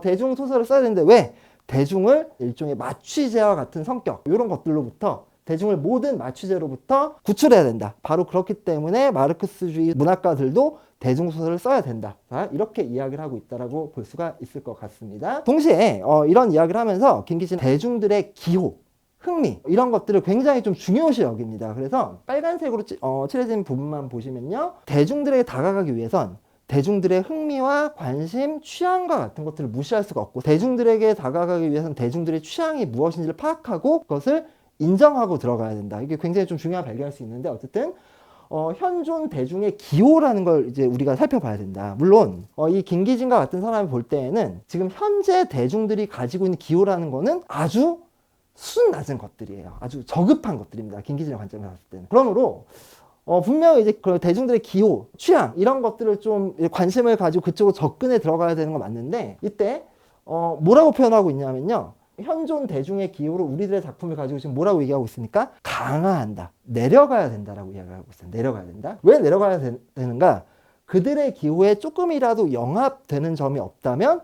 대중소설을 써야 되는데 왜? 대중을 일종의 마취제와 같은 성격, 이런 것들로부터 대중을 모든 마취제로부터 구출해야 된다. 바로 그렇기 때문에 마르크스주의 문학가들도 대중소설을 써야 된다. 이렇게 이야기를 하고 있다고 볼 수가 있을 것 같습니다. 동시에 이런 이야기를 하면서 김기진은 대중들의 기호, 흥미 이런 것들을 굉장히 좀 중요시 여깁니다. 그래서 빨간색으로 칠해진 부분만 보시면요, 대중들에게 다가가기 위해선 대중들의 흥미와 관심, 취향과 같은 것들을 무시할 수가 없고, 대중들에게 다가가기 위해서는 대중들의 취향이 무엇인지를 파악하고 그것을 인정하고 들어가야 된다. 이게 굉장히 좀 중요한 발견일 수 있는데, 어쨌든 현존 대중의 기호라는 걸 이제 우리가 살펴봐야 된다. 물론 이 김기진과 같은 사람이 볼 때에는 지금 현재 대중들이 가지고 있는 기호라는 거는 아주 수준 낮은 것들이에요. 아주 저급한 것들입니다. 김기진의 관점에서 봤을 때는. 그러므로 분명히 이제 그 대중들의 기호, 취향 이런 것들을 좀 관심을 가지고 그쪽으로 접근해 들어가야 되는 건 맞는데, 이때 뭐라고 표현하고 있냐면요, 현존 대중의 기호로 우리들의 작품을 가지고 지금 뭐라고 얘기하고 있습니까? 강화한다, 내려가야 된다라고 이야기하고 있어요. 내려가야 된다. 왜 내려가야 되는가? 그들의 기호에 조금이라도 영합되는 점이 없다면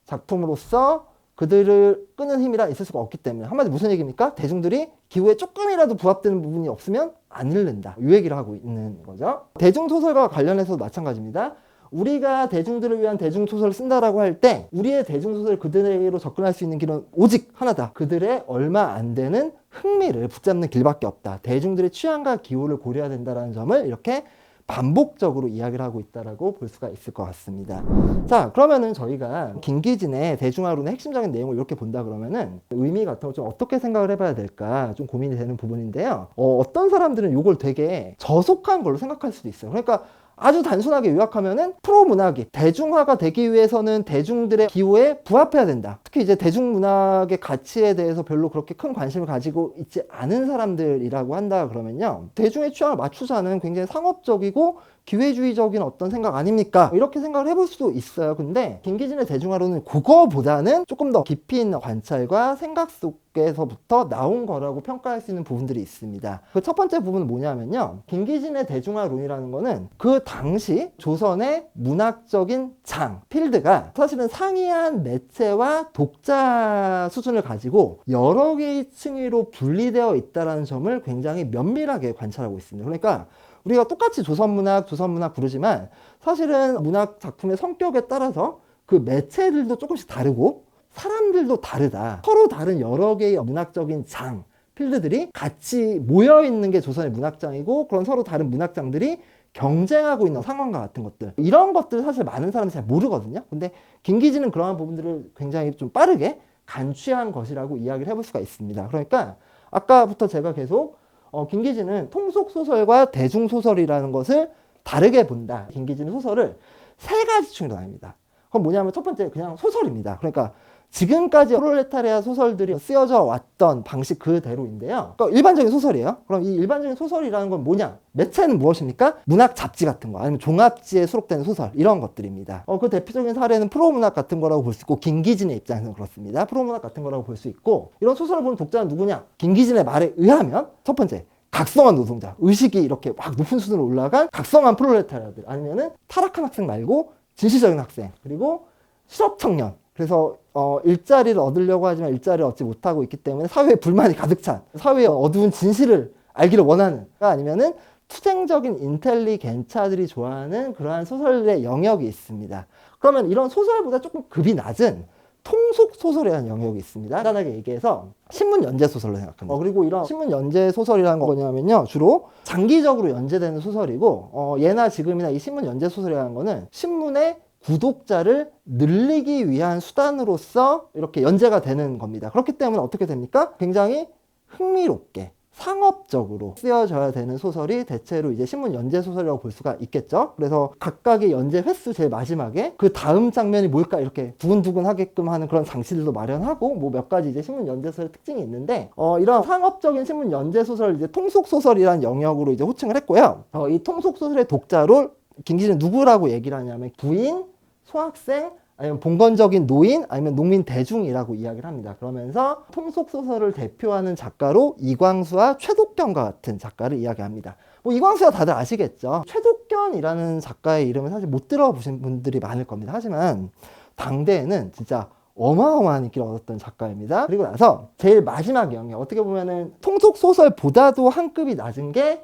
작품으로서 그들을 끄는 힘이라 있을 수가 없기 때문에, 한마디로 무슨 얘기입니까? 대중들이 기호에 조금이라도 부합되는 부분이 없으면 안 읽는다, 이 얘기를 하고 있는 거죠. 대중소설과 관련해서도 마찬가지입니다. 우리가 대중들을 위한 대중소설을 쓴다라고 할 때 우리의 대중소설 그들에게로 접근할 수 있는 길은 오직 하나다. 그들의 얼마 안 되는 흥미를 붙잡는 길밖에 없다. 대중들의 취향과 기호를 고려해야 된다는 점을 이렇게 반복적으로 이야기를 하고 있다라고 볼 수가 있을 것 같습니다. 자, 그러면은 저희가 김기진의 대중화론의 핵심적인 내용을 이렇게 본다 그러면은 의미 같은 걸 좀 어떻게 생각을 해봐야 될까 좀 고민이 되는 부분인데요. 어떤 사람들은 이걸 되게 저속한 걸로 생각할 수도 있어요. 그러니까 아주 단순하게 요약하면은 프로 문학이 대중화가 되기 위해서는 대중들의 기호에 부합해야 된다. 특히 이제 대중문학의 가치에 대해서 별로 그렇게 큰 관심을 가지고 있지 않은 사람들이라고 한다 그러면요, 대중의 취향을 맞추자는 굉장히 상업적이고 기회주의적인 어떤 생각 아닙니까? 이렇게 생각을 해볼 수도 있어요. 근데 김기진의 대중화론은 그거보다는 조금 더 깊이 있는 관찰과 생각 속에서부터 나온 거라고 평가할 수 있는 부분들이 있습니다. 그 첫 번째 부분은 뭐냐면요, 김기진의 대중화론이라는 거는 그 당시 조선의 문학적인 장, 필드가 사실은 상이한 매체와 독자 수준을 가지고 여러 개의 층위로 분리되어 있다는 점을 굉장히 면밀하게 관찰하고 있습니다. 그러니까 우리가 똑같이 조선문학 부르지만 사실은 문학 작품의 성격에 따라서 그 매체들도 조금씩 다르고 사람들도 다르다. 서로 다른 여러 개의 문학적인 장, 필드들이 같이 모여있는 게 조선의 문학장이고, 그런 서로 다른 문학장들이 경쟁하고 있는 상황과 같은 것들, 이런 것들을 사실 많은 사람이 잘 모르거든요. 근데 김기진은 그러한 부분들을 굉장히 좀 빠르게 간취한 것이라고 이야기를 해볼 수가 있습니다. 그러니까 아까부터 제가 계속 김기진은 통속소설과 대중소설이라는 것을 다르게 본다. 김기진은 소설을 세 가지 층으로 나눕니다. 그건 뭐냐면 첫 번째 그냥 소설입니다. 그러니까 지금까지 프롤레타리아 소설들이 쓰여져 왔던 방식 그대로인데요. 그러니까 일반적인 소설이에요. 그럼 이 일반적인 소설이라는 건 뭐냐? 매체는 무엇입니까? 문학 잡지 같은 거, 아니면 종합지에 수록되는 소설, 이런 것들입니다. 그 대표적인 사례는 프로문학 같은 거라고 볼 수 있고, 김기진의 입장에서는 그렇습니다. 프로문학 같은 거라고 볼 수 있고, 이런 소설을 보는 독자는 누구냐? 김기진의 말에 의하면 첫 번째, 각성한 노동자, 의식이 이렇게 막 높은 수준으로 올라간 각성한 프롤레타리아들, 아니면은 타락한 학생 말고 진취적인 학생, 그리고 실업 청년. 그래서 일자리를 얻으려고 하지만 일자리를 얻지 못하고 있기 때문에 사회에 불만이 가득 찬, 사회의 어두운 진실을 알기를 원하는, 아니면은 투쟁적인 인텔리겐차들이 좋아하는 그러한 소설의 영역이 있습니다. 그러면 이런 소설보다 조금 급이 낮은 통속 소설이라는 영역이 있습니다. 간단하게 얘기해서 신문 연재 소설로 생각합니다. 그리고 이런 신문 연재 소설이라는 거 뭐냐면요, 주로 장기적으로 연재되는 소설이고, 예나 지금이나 이 신문 연재 소설이라는 거는 신문의 구독자를 늘리기 위한 수단으로서 이렇게 연재가 되는 겁니다. 그렇기 때문에 어떻게 됩니까? 굉장히 흥미롭게 상업적으로 쓰여져야 되는 소설이 대체로 이제 신문 연재 소설이라고 볼 수가 있겠죠. 그래서 각각의 연재 횟수 제일 마지막에 그 다음 장면이 뭘까 이렇게 두근두근 하게끔 하는 그런 장치들도 마련하고, 뭐 몇 가지 이제 신문 연재 소설의 특징이 있는데, 이런 상업적인 신문 연재 소설을 이제 통속 소설이라는 영역으로 이제 호칭을 했고요. 이 통속 소설의 독자로 김기진은 누구라고 얘기를 하냐면 부인, 소학생, 아니면 봉건적인 노인, 아니면 농민 대중이라고 이야기를 합니다. 그러면서 통속소설을 대표하는 작가로 이광수와 최독견과 같은 작가를 이야기합니다. 뭐 이광수야 다들 아시겠죠. 최독견이라는 작가의 이름을 사실 못 들어보신 분들이 많을 겁니다. 하지만 당대에는 진짜 어마어마한 인기를 얻었던 작가입니다. 그리고 나서 제일 마지막 영역, 어떻게 보면은 통속소설보다도 한 급이 낮은 게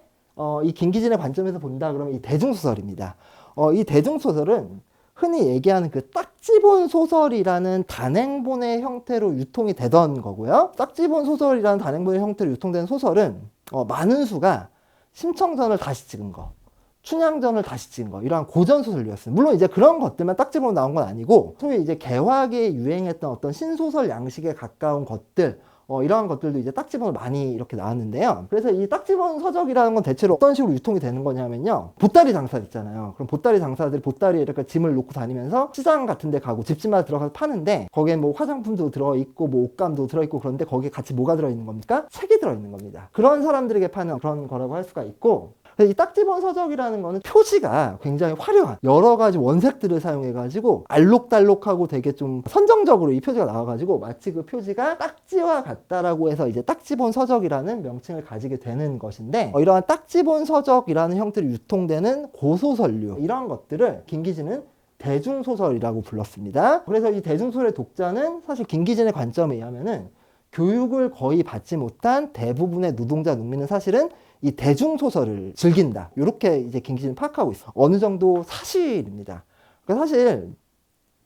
이 김기진의 관점에서 본다 그러면 이 대중소설입니다. 이 대중소설은 흔히 얘기하는 그 딱지본 소설이라는 단행본의 형태로 유통이 되던 거고요. 딱지본 소설이라는 단행본의 형태로 유통되는 소설은 많은 수가 심청전을 다시 찍은 거, 춘향전을 다시 찍은 거, 이러한 고전 소설이었어요. 물론 이제 그런 것들만 딱지본으로 나온 건 아니고, 소위 이제 개화기에 유행했던 어떤 신소설 양식에 가까운 것들, 이러한 것들도 이제 딱지본으로 많이 이렇게 나왔는데요. 그래서 이 딱지본 서적이라는 건 대체로 어떤 식으로 유통이 되는 거냐면요, 보따리 장사 있잖아요. 그럼 보따리 장사들이 보따리에 이렇게 짐을 놓고 다니면서 시장 같은 데 가고 집집마다 들어가서 파는데, 거기에 뭐 화장품도 들어있고 뭐 옷감도 들어있고, 그런데 거기에 같이 뭐가 들어있는 겁니까? 책이 들어있는 겁니다. 그런 사람들에게 파는 그런 거라고 할 수가 있고, 이 딱지본 서적이라는 거는 표지가 굉장히 화려한 여러 가지 원색들을 사용해가지고 알록달록하고 되게 좀 선정적으로 이 표지가 나와가지고 마치 그 표지가 딱지와 같다라고 해서 이제 딱지본 서적이라는 명칭을 가지게 되는 것인데, 이러한 딱지본 서적이라는 형태로 유통되는 고소설류, 이런 것들을 김기진은 대중소설이라고 불렀습니다. 그래서 이 대중소설의 독자는 사실 김기진의 관점에 의하면은 교육을 거의 받지 못한 대부분의 노동자, 농민은 사실은 이 대중소설을 즐긴다, 이렇게 이제 김기진은 파악하고 있어. 어느 정도 사실입니다. 그러니까 사실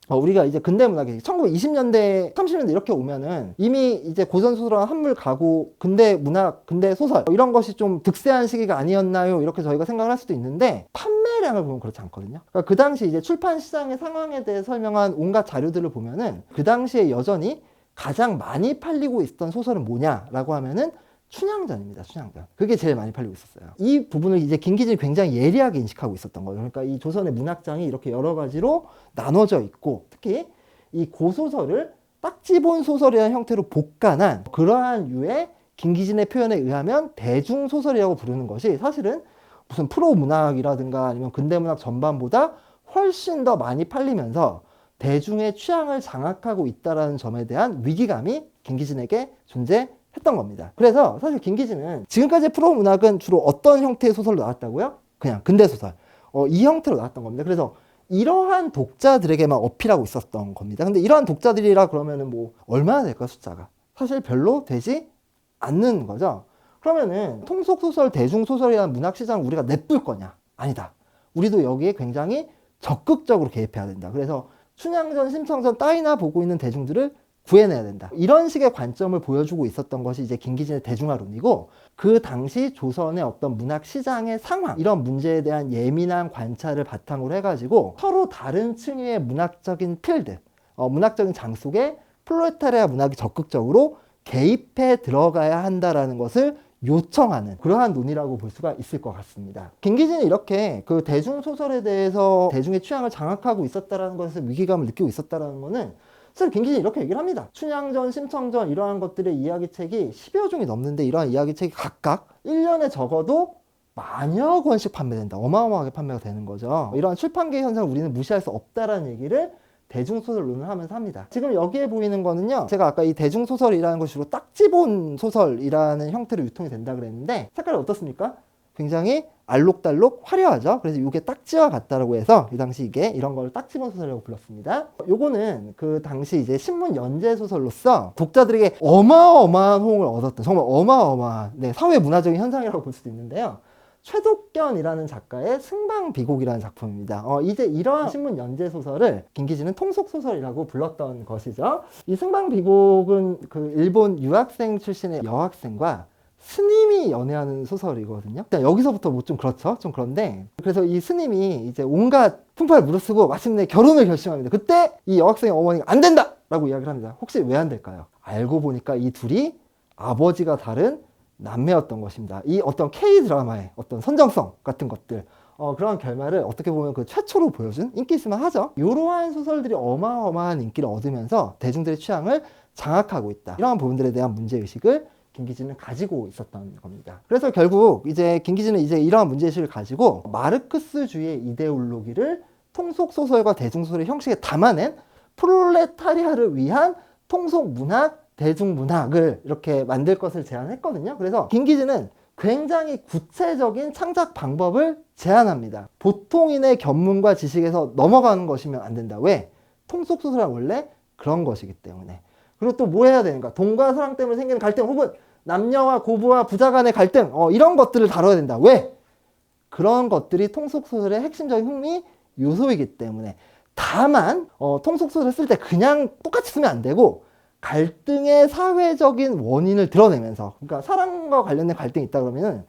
우리가 이제 근대문학이 1920년대, 30년대 이렇게 오면은 이미 이제 고전소설과 한물 가고 근대문학, 근대소설 이런 것이 좀 득세한 시기가 아니었나요? 이렇게 저희가 생각을 할 수도 있는데, 판매량을 보면 그렇지 않거든요. 그러니까 그 당시 이제 출판 시장의 상황에 대해 설명한 온갖 자료들을 보면은 그 당시에 여전히 가장 많이 팔리고 있었던 소설은 뭐냐라고 하면은 춘향전입니다. 춘향전. 그게 제일 많이 팔리고 있었어요. 이 부분을 이제 김기진이 굉장히 예리하게 인식하고 있었던 거예요. 그러니까 이 조선의 문학장이 이렇게 여러 가지로 나눠져 있고, 특히 이 고소설을 딱지본 소설이라는 형태로 복간한 그러한 유의 김기진의 표현에 의하면 대중소설이라고 부르는 것이 사실은 무슨 프로문학이라든가 아니면 근대문학 전반보다 훨씬 더 많이 팔리면서 대중의 취향을 장악하고 있다는 점에 대한 위기감이 김기진에게 존재했던 겁니다. 그래서 사실 김기진은 지금까지 프로문학은 주로 어떤 형태의 소설로 나왔다고요? 그냥 근대소설. 이 형태로 나왔던 겁니다. 그래서 이러한 독자들에게만 어필하고 있었던 겁니다. 근데 이러한 독자들이라 그러면은 뭐 얼마나 될까 숫자가? 사실 별로 되지 않는 거죠. 그러면은 통속소설, 대중소설이라는 문학시장을 우리가 냅둘 거냐? 아니다. 우리도 여기에 굉장히 적극적으로 개입해야 된다. 그래서 춘향전, 심청전 따위나 보고 있는 대중들을 구해내야 된다. 이런 식의 관점을 보여주고 있었던 것이 이제 김기진의 대중화론이고, 그 당시 조선의 어떤 문학 시장의 상황, 이런 문제에 대한 예민한 관찰을 바탕으로 해가지고 서로 다른 층위의 문학적인 필드, 문학적인 장 속에 프롤레타리아 문학이 적극적으로 개입해 들어가야 한다라는 것을 요청하는 그러한 논의라고 볼 수가 있을 것 같습니다. 김기진이 이렇게 그 대중소설에 대해서 대중의 취향을 장악하고 있었다라는 것에서 위기감을 느끼고 있었다라는 것은 사실 김기진이 이렇게 얘기를 합니다. 춘향전, 심청전 이러한 것들의 이야기책이 10여 종이 넘는데 이러한 이야기책이 각각 1년에 적어도 만여 권씩 판매된다. 어마어마하게 판매가 되는 거죠. 이러한 출판계 현상을 우리는 무시할 수 없다라는 얘기를 대중소설론을 하면서 합니다. 지금 여기에 보이는 거는요, 제가 아까 이 대중소설이라는 것이 주로 딱지본 소설이라는 형태로 유통이 된다 그랬는데 색깔이 어떻습니까? 굉장히 알록달록 화려하죠. 그래서 이게 딱지와 같다라고 해서 이 당시 이게 이런 걸 딱지본 소설이라고 불렀습니다. 요거는 그 당시 이제 신문 연재 소설로서 독자들에게 어마어마한 호응을 얻었던, 정말 어마어마한 사회 문화적인 현상이라고 볼 수도 있는데요. 최독견이라는 작가의 승방비곡이라는 작품입니다. 이제 이러한 신문 연재 소설을 김기진은 통속소설이라고 불렀던 것이죠. 이 승방비곡은 그 일본 유학생 출신의 여학생과 스님이 연애하는 소설이거든요. 여기서부터 뭐 좀 그렇죠. 좀 그런데 그래서 이 스님이 이제 온갖 풍파를 무릅쓰고 마침내 결혼을 결심합니다. 그때 이 여학생의 어머니가 안 된다! 라고 이야기를 합니다. 혹시 왜 안 될까요? 알고 보니까 이 둘이 아버지가 다른 남매였던 것입니다. 이 어떤 K-드라마의 어떤 선정성 같은 것들, 그런 결말을 어떻게 보면 그 최초로 보여준 인기 있을만 하죠. 이러한 소설들이 어마어마한 인기를 얻으면서 대중들의 취향을 장악하고 있다. 이러한 부분들에 대한 문제의식을 김기진은 가지고 있었던 겁니다. 그래서 결국 이제 김기진은 이제 이러한 문제의식을 가지고 마르크스주의의 이데올로기를 통속소설과 대중소설의 형식에 담아낸 프롤레타리아를 위한 통속문학, 대중문학을 이렇게 만들 것을 제안했거든요. 그래서 김기진은 굉장히 구체적인 창작 방법을 제안합니다. 보통인의 견문과 지식에서 넘어가는 것이면 안 된다. 왜? 통속소설은 원래 그런 것이기 때문에. 그리고 또 뭐 해야 되는가? 돈과 사랑 때문에 생기는 갈등, 혹은 남녀와 고부와 부자 간의 갈등, 이런 것들을 다뤄야 된다. 왜? 그런 것들이 통속소설의 핵심적인 흥미 요소이기 때문에. 다만 통속소설을 쓸 때 그냥 똑같이 쓰면 안 되고 갈등의 사회적인 원인을 드러내면서, 그러니까 사랑과 관련된 갈등이 있다 그러면은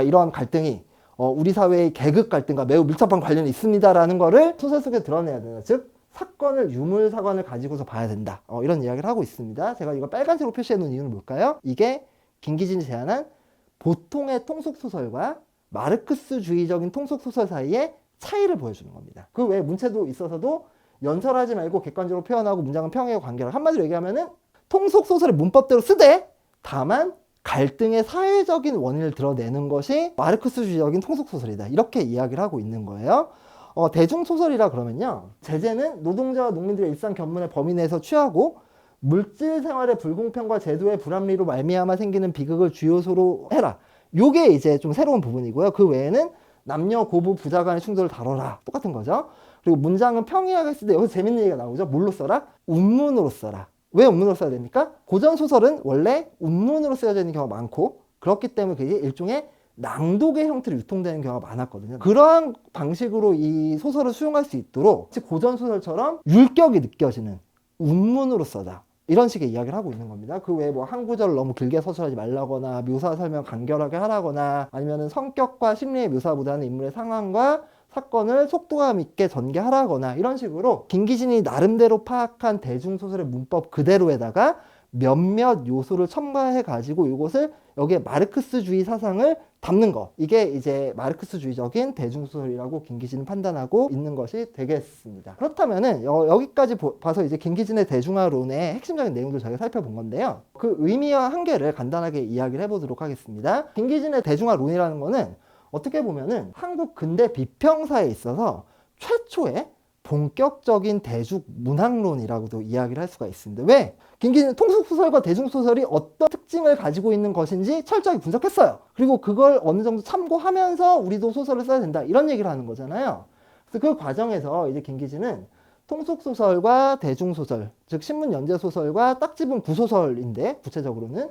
이러한 갈등이 우리 사회의 계급 갈등과 매우 밀접한 관련이 있습니다라는 거를 소설 속에 드러내야 된다. 즉 사건을, 유물 사건을 가지고서 봐야 된다. 이런 이야기를 하고 있습니다. 제가 이거 빨간색으로 표시해 놓은 이유는 뭘까요? 이게 김기진이 제안한 보통의 통속소설과 마르크스주의적인 통속소설 사이의 차이를 보여주는 겁니다. 그 외에 문체도 있어서도 연설하지 말고 객관적으로 표현하고 문장은 평행의 관계를, 한마디로 얘기하면은 통속소설의 문법대로 쓰되 다만 갈등의 사회적인 원인을 드러내는 것이 마르크스주의적인 통속소설이다. 이렇게 이야기를 하고 있는 거예요. 대중소설이라 그러면요, 제재는 노동자와 농민들의 일상 견문의 범위 내에서 취하고 물질 생활의 불공평과 제도의 불합리로 말미암아 생기는 비극을 주요소로 해라. 요게 이제 좀 새로운 부분이고요. 그 외에는 남녀, 고부, 부자 간의 충돌을 다뤄라. 똑같은 거죠. 그리고 문장은 평이하게 쓸 때 여기서 재밌는 얘기가 나오죠. 뭘로 써라? 운문으로 써라. 왜 운문으로 써야 됩니까? 고전 소설은 원래 운문으로 쓰여져 있는 경우가 많고, 그렇기 때문에 그게 일종의 낭독의 형태로 유통되는 경우가 많았거든요. 그러한 방식으로 이 소설을 수용할 수 있도록 고전 소설처럼 율격이 느껴지는 운문으로 써자. 이런 식의 이야기를 하고 있는 겁니다. 그 외에 뭐 한 구절을 너무 길게 서술하지 말라거나, 묘사 설명 간결하게 하라거나, 아니면은 성격과 심리의 묘사보다는 인물의 상황과 사건을 속도감 있게 전개하라거나, 이런 식으로 김기진이 나름대로 파악한 대중소설의 문법 그대로에다가 몇몇 요소를 첨가해 가지고 이것을 여기에 마르크스주의 사상을 담는 거, 이게 이제 마르크스주의적인 대중소설이라고 김기진은 판단하고 있는 것이 되겠습니다. 그렇다면은 여기까지 봐서 이제 김기진의 대중화론의 핵심적인 내용들 저희가 살펴본 건데요, 그 의미와 한계를 간단하게 이야기를 해보도록 하겠습니다. 김기진의 대중화론이라는 거는 어떻게 보면은 한국 근대 비평사에 있어서 최초의 본격적인 대중문학론이라고도 이야기를 할 수가 있습니다. 왜? 김기진은 통속소설과 대중소설이 어떤 특징을 가지고 있는 것인지 철저히 분석했어요. 그리고 그걸 어느 정도 참고하면서 우리도 소설을 써야 된다, 이런 얘기를 하는 거잖아요. 그래서 그 과정에서 이제 김기진은 통속소설과 대중소설, 즉 신문연재소설과 딱집은 구소설인데, 구체적으로는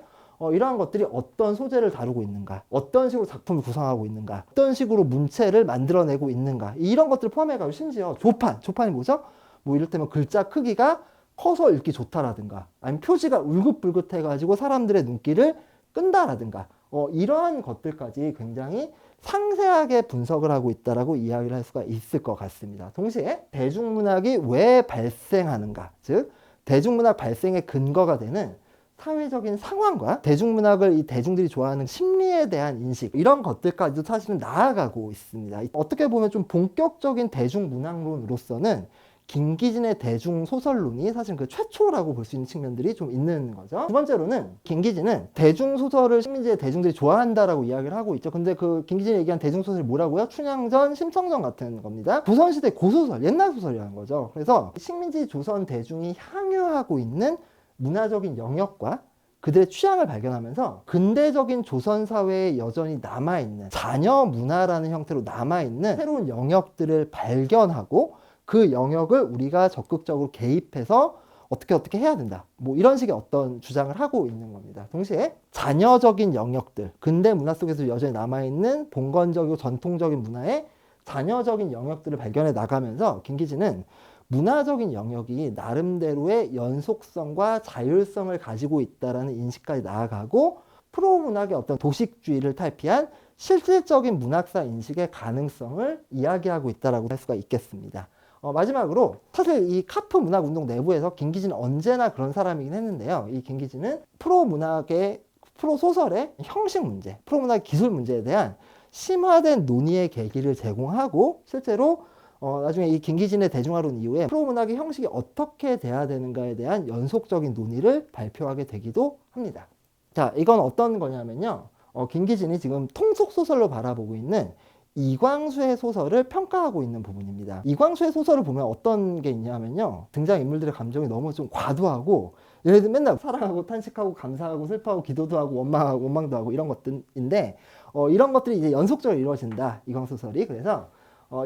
이러한 것들이 어떤 소재를 다루고 있는가, 어떤 식으로 작품을 구성하고 있는가, 어떤 식으로 문체를 만들어내고 있는가, 이런 것들을 포함해가지고 심지어 조판이 뭐죠? 뭐 이를테면 글자 크기가 커서 읽기 좋다라든가, 아니면 표지가 울긋불긋해가지고 사람들의 눈길을 끈다라든가, 이러한 것들까지 굉장히 상세하게 분석을 하고 있다라고 이야기를 할 수가 있을 것 같습니다. 동시에 대중문학이 왜 발생하는가, 즉 대중문학 발생의 근거가 되는 사회적인 상황과 대중문학을 이 대중들이 좋아하는 심리에 대한 인식, 이런 것들까지도 사실은 나아가고 있습니다. 어떻게 보면 좀 본격적인 대중문학론으로서는 김기진의 대중소설론이 사실 그 최초라고 볼 수 있는 측면들이 좀 있는 거죠. 두 번째로는 김기진은 대중소설을 식민지의 대중들이 좋아한다라고 이야기를 하고 있죠. 근데 그 김기진이 얘기한 대중소설이 뭐라고요? 춘향전, 심청전 같은 겁니다. 조선시대 고소설, 옛날 소설이라는 거죠. 그래서 식민지 조선 대중이 향유하고 있는 문화적인 영역과 그들의 취향을 발견하면서 근대적인 조선 사회에 여전히 남아있는 자녀 문화라는 형태로 남아있는 새로운 영역들을 발견하고 그 영역을 우리가 적극적으로 개입해서 어떻게 해야 된다, 뭐 이런 식의 어떤 주장을 하고 있는 겁니다. 동시에 자녀적인 영역들, 근대 문화 속에서 여전히 남아있는 봉건적이고 전통적인 문화의 자녀적인 영역들을 발견해 나가면서 김기진은 문화적인 영역이 나름대로의 연속성과 자율성을 가지고 있다는 인식까지 나아가고, 프로문학의 어떤 도식주의를 탈피한 실질적인 문학사 인식의 가능성을 이야기하고 있다고 할 수가 있겠습니다. 마지막으로 사실 이 카프 문학운동 내부에서 김기진은 언제나 그런 사람이긴 했는데요, 이 김기진은 프로소설의 형식 문제, 프로문학 기술 문제에 대한 심화된 논의의 계기를 제공하고, 실제로 나중에 이 김기진의 대중화론 이후에 프로문학의 형식이 어떻게 돼야 되는가에 대한 연속적인 논의를 발표하게 되기도 합니다. 자, 이건 어떤 거냐면요, 김기진이 지금 통속소설로 바라보고 있는 이광수의 소설을 평가하고 있는 부분입니다. 이광수의 소설을 보면 어떤 게 있냐면요, 등장인물들의 감정이 너무 좀 과도하고, 예를 들면 맨날 사랑하고 탄식하고 감사하고 슬퍼하고 기도도 하고 원망하고 원망도 하고 이런 것들인데, 이런 것들이 이제 연속적으로 이루어진다, 이광수 소설이. 그래서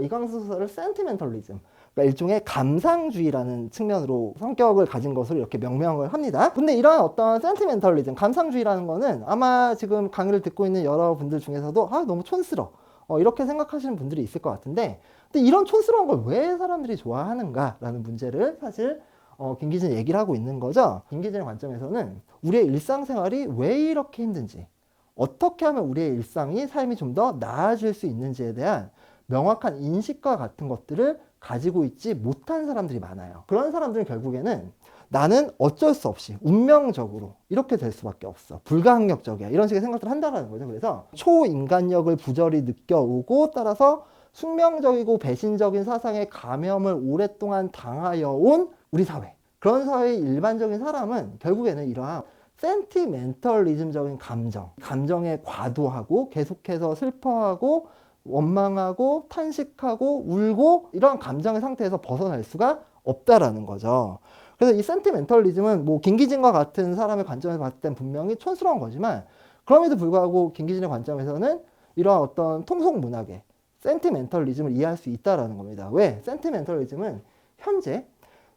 이광수 소설을 센티멘털리즘, 그러니까 일종의 감상주의라는 측면으로 성격을 가진 것으로 이렇게 명명을 합니다. 근데 이러한 어떤 센티멘털리즘, 감상주의라는 거는 아마 지금 강의를 듣고 있는 여러분들 중에서도 너무 촌스러워, 이렇게 생각하시는 분들이 있을 것 같은데, 근데 이런 촌스러운 걸 왜 사람들이 좋아하는가라는 문제를 사실 김기진이 얘기를 하고 있는 거죠. 김기진의 관점에서는 우리의 일상생활이 왜 이렇게 힘든지, 어떻게 하면 우리의 일상이, 삶이 좀 더 나아질 수 있는지에 대한 명확한 인식과 같은 것들을 가지고 있지 못한 사람들이 많아요. 그런 사람들은 결국에는 나는 어쩔 수 없이 운명적으로 이렇게 될 수밖에 없어, 불가항력적이야, 이런 식의 생각들을 한다는 거죠. 그래서 초인간력을 부절히 느껴오고, 따라서 숙명적이고 배신적인 사상의 감염을 오랫동안 당하여 온 우리 사회, 그런 사회의 일반적인 사람은 결국에는 이러한 센티멘털리즘적인 감정에 과도하고 계속해서 슬퍼하고 원망하고 탄식하고 울고, 이런 감정의 상태에서 벗어날 수가 없다라는 거죠. 그래서 이 센티멘털리즘은 뭐 김기진과 같은 사람의 관점에서 봤을 땐 분명히 촌스러운 거지만, 그럼에도 불구하고 김기진의 관점에서는 이러한 어떤 통속문학의 센티멘털리즘을 이해할 수 있다라는 겁니다. 왜? 센티멘털리즘은 현재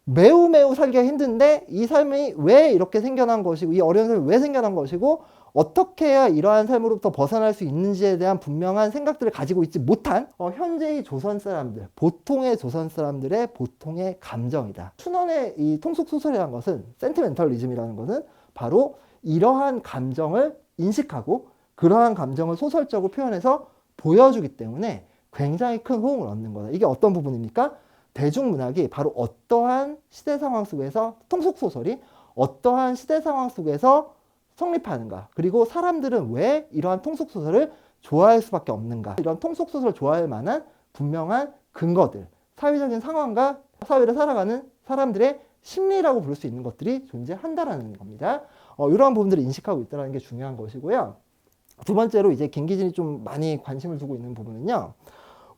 매우 살기가 힘든데 이 삶이 왜 이렇게 생겨난 것이고, 이 어려운 삶이 왜 생겨난 것이고, 어떻게 해야 이러한 삶으로부터 벗어날 수 있는지에 대한 분명한 생각들을 가지고 있지 못한 현재의 조선 사람들, 보통의 조선 사람들의 보통의 감정이다. 춘원의 이 통속소설이라는 것은, 센티멘털리즘이라는 것은 바로 이러한 감정을 인식하고 그러한 감정을 소설적으로 표현해서 보여주기 때문에 굉장히 큰 호응을 얻는 거다. 이게 어떤 부분입니까? 대중문학이 바로 어떠한 시대 상황 속에서, 통속소설이 어떠한 시대 상황 속에서 성립하는가, 그리고 사람들은 왜 이러한 통속소설을 좋아할 수밖에 없는가, 이런 통속소설을 좋아할 만한 분명한 근거들, 사회적인 상황과 사회를 살아가는 사람들의 심리라고 부를 수 있는 것들이 존재한다라는 겁니다. 이러한 부분들을 인식하고 있다는 게 중요한 것이고요. 두 번째로 이제 김기진이 좀 많이 관심을 두고 있는 부분은요.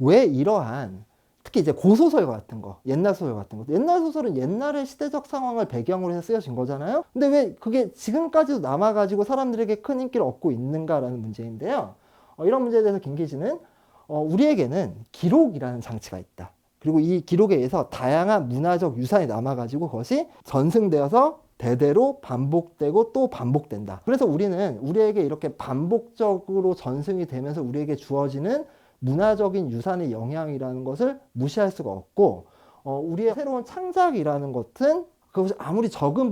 왜 이러한 특히 이제 고소설 같은 거, 옛날 소설 같은 거. 옛날 소설은 옛날의 시대적 상황을 배경으로 해서 쓰여진 거잖아요. 근데 왜 그게 지금까지도 남아가지고 사람들에게 큰 인기를 얻고 있는가라는 문제인데요. 이런 문제에 대해서 김기진은 우리에게는 기록이라는 장치가 있다. 그리고 이 기록에 의해서 다양한 문화적 유산이 남아가지고 그것이 전승되어서 대대로 반복되고 또 반복된다. 그래서 우리는 우리에게 이렇게 반복적으로 전승이 되면서 우리에게 주어지는 문화적인 유산의 영향이라는 것을 무시할 수가 없고, 우리의 새로운 창작이라는 것은 그것이 아무리 적은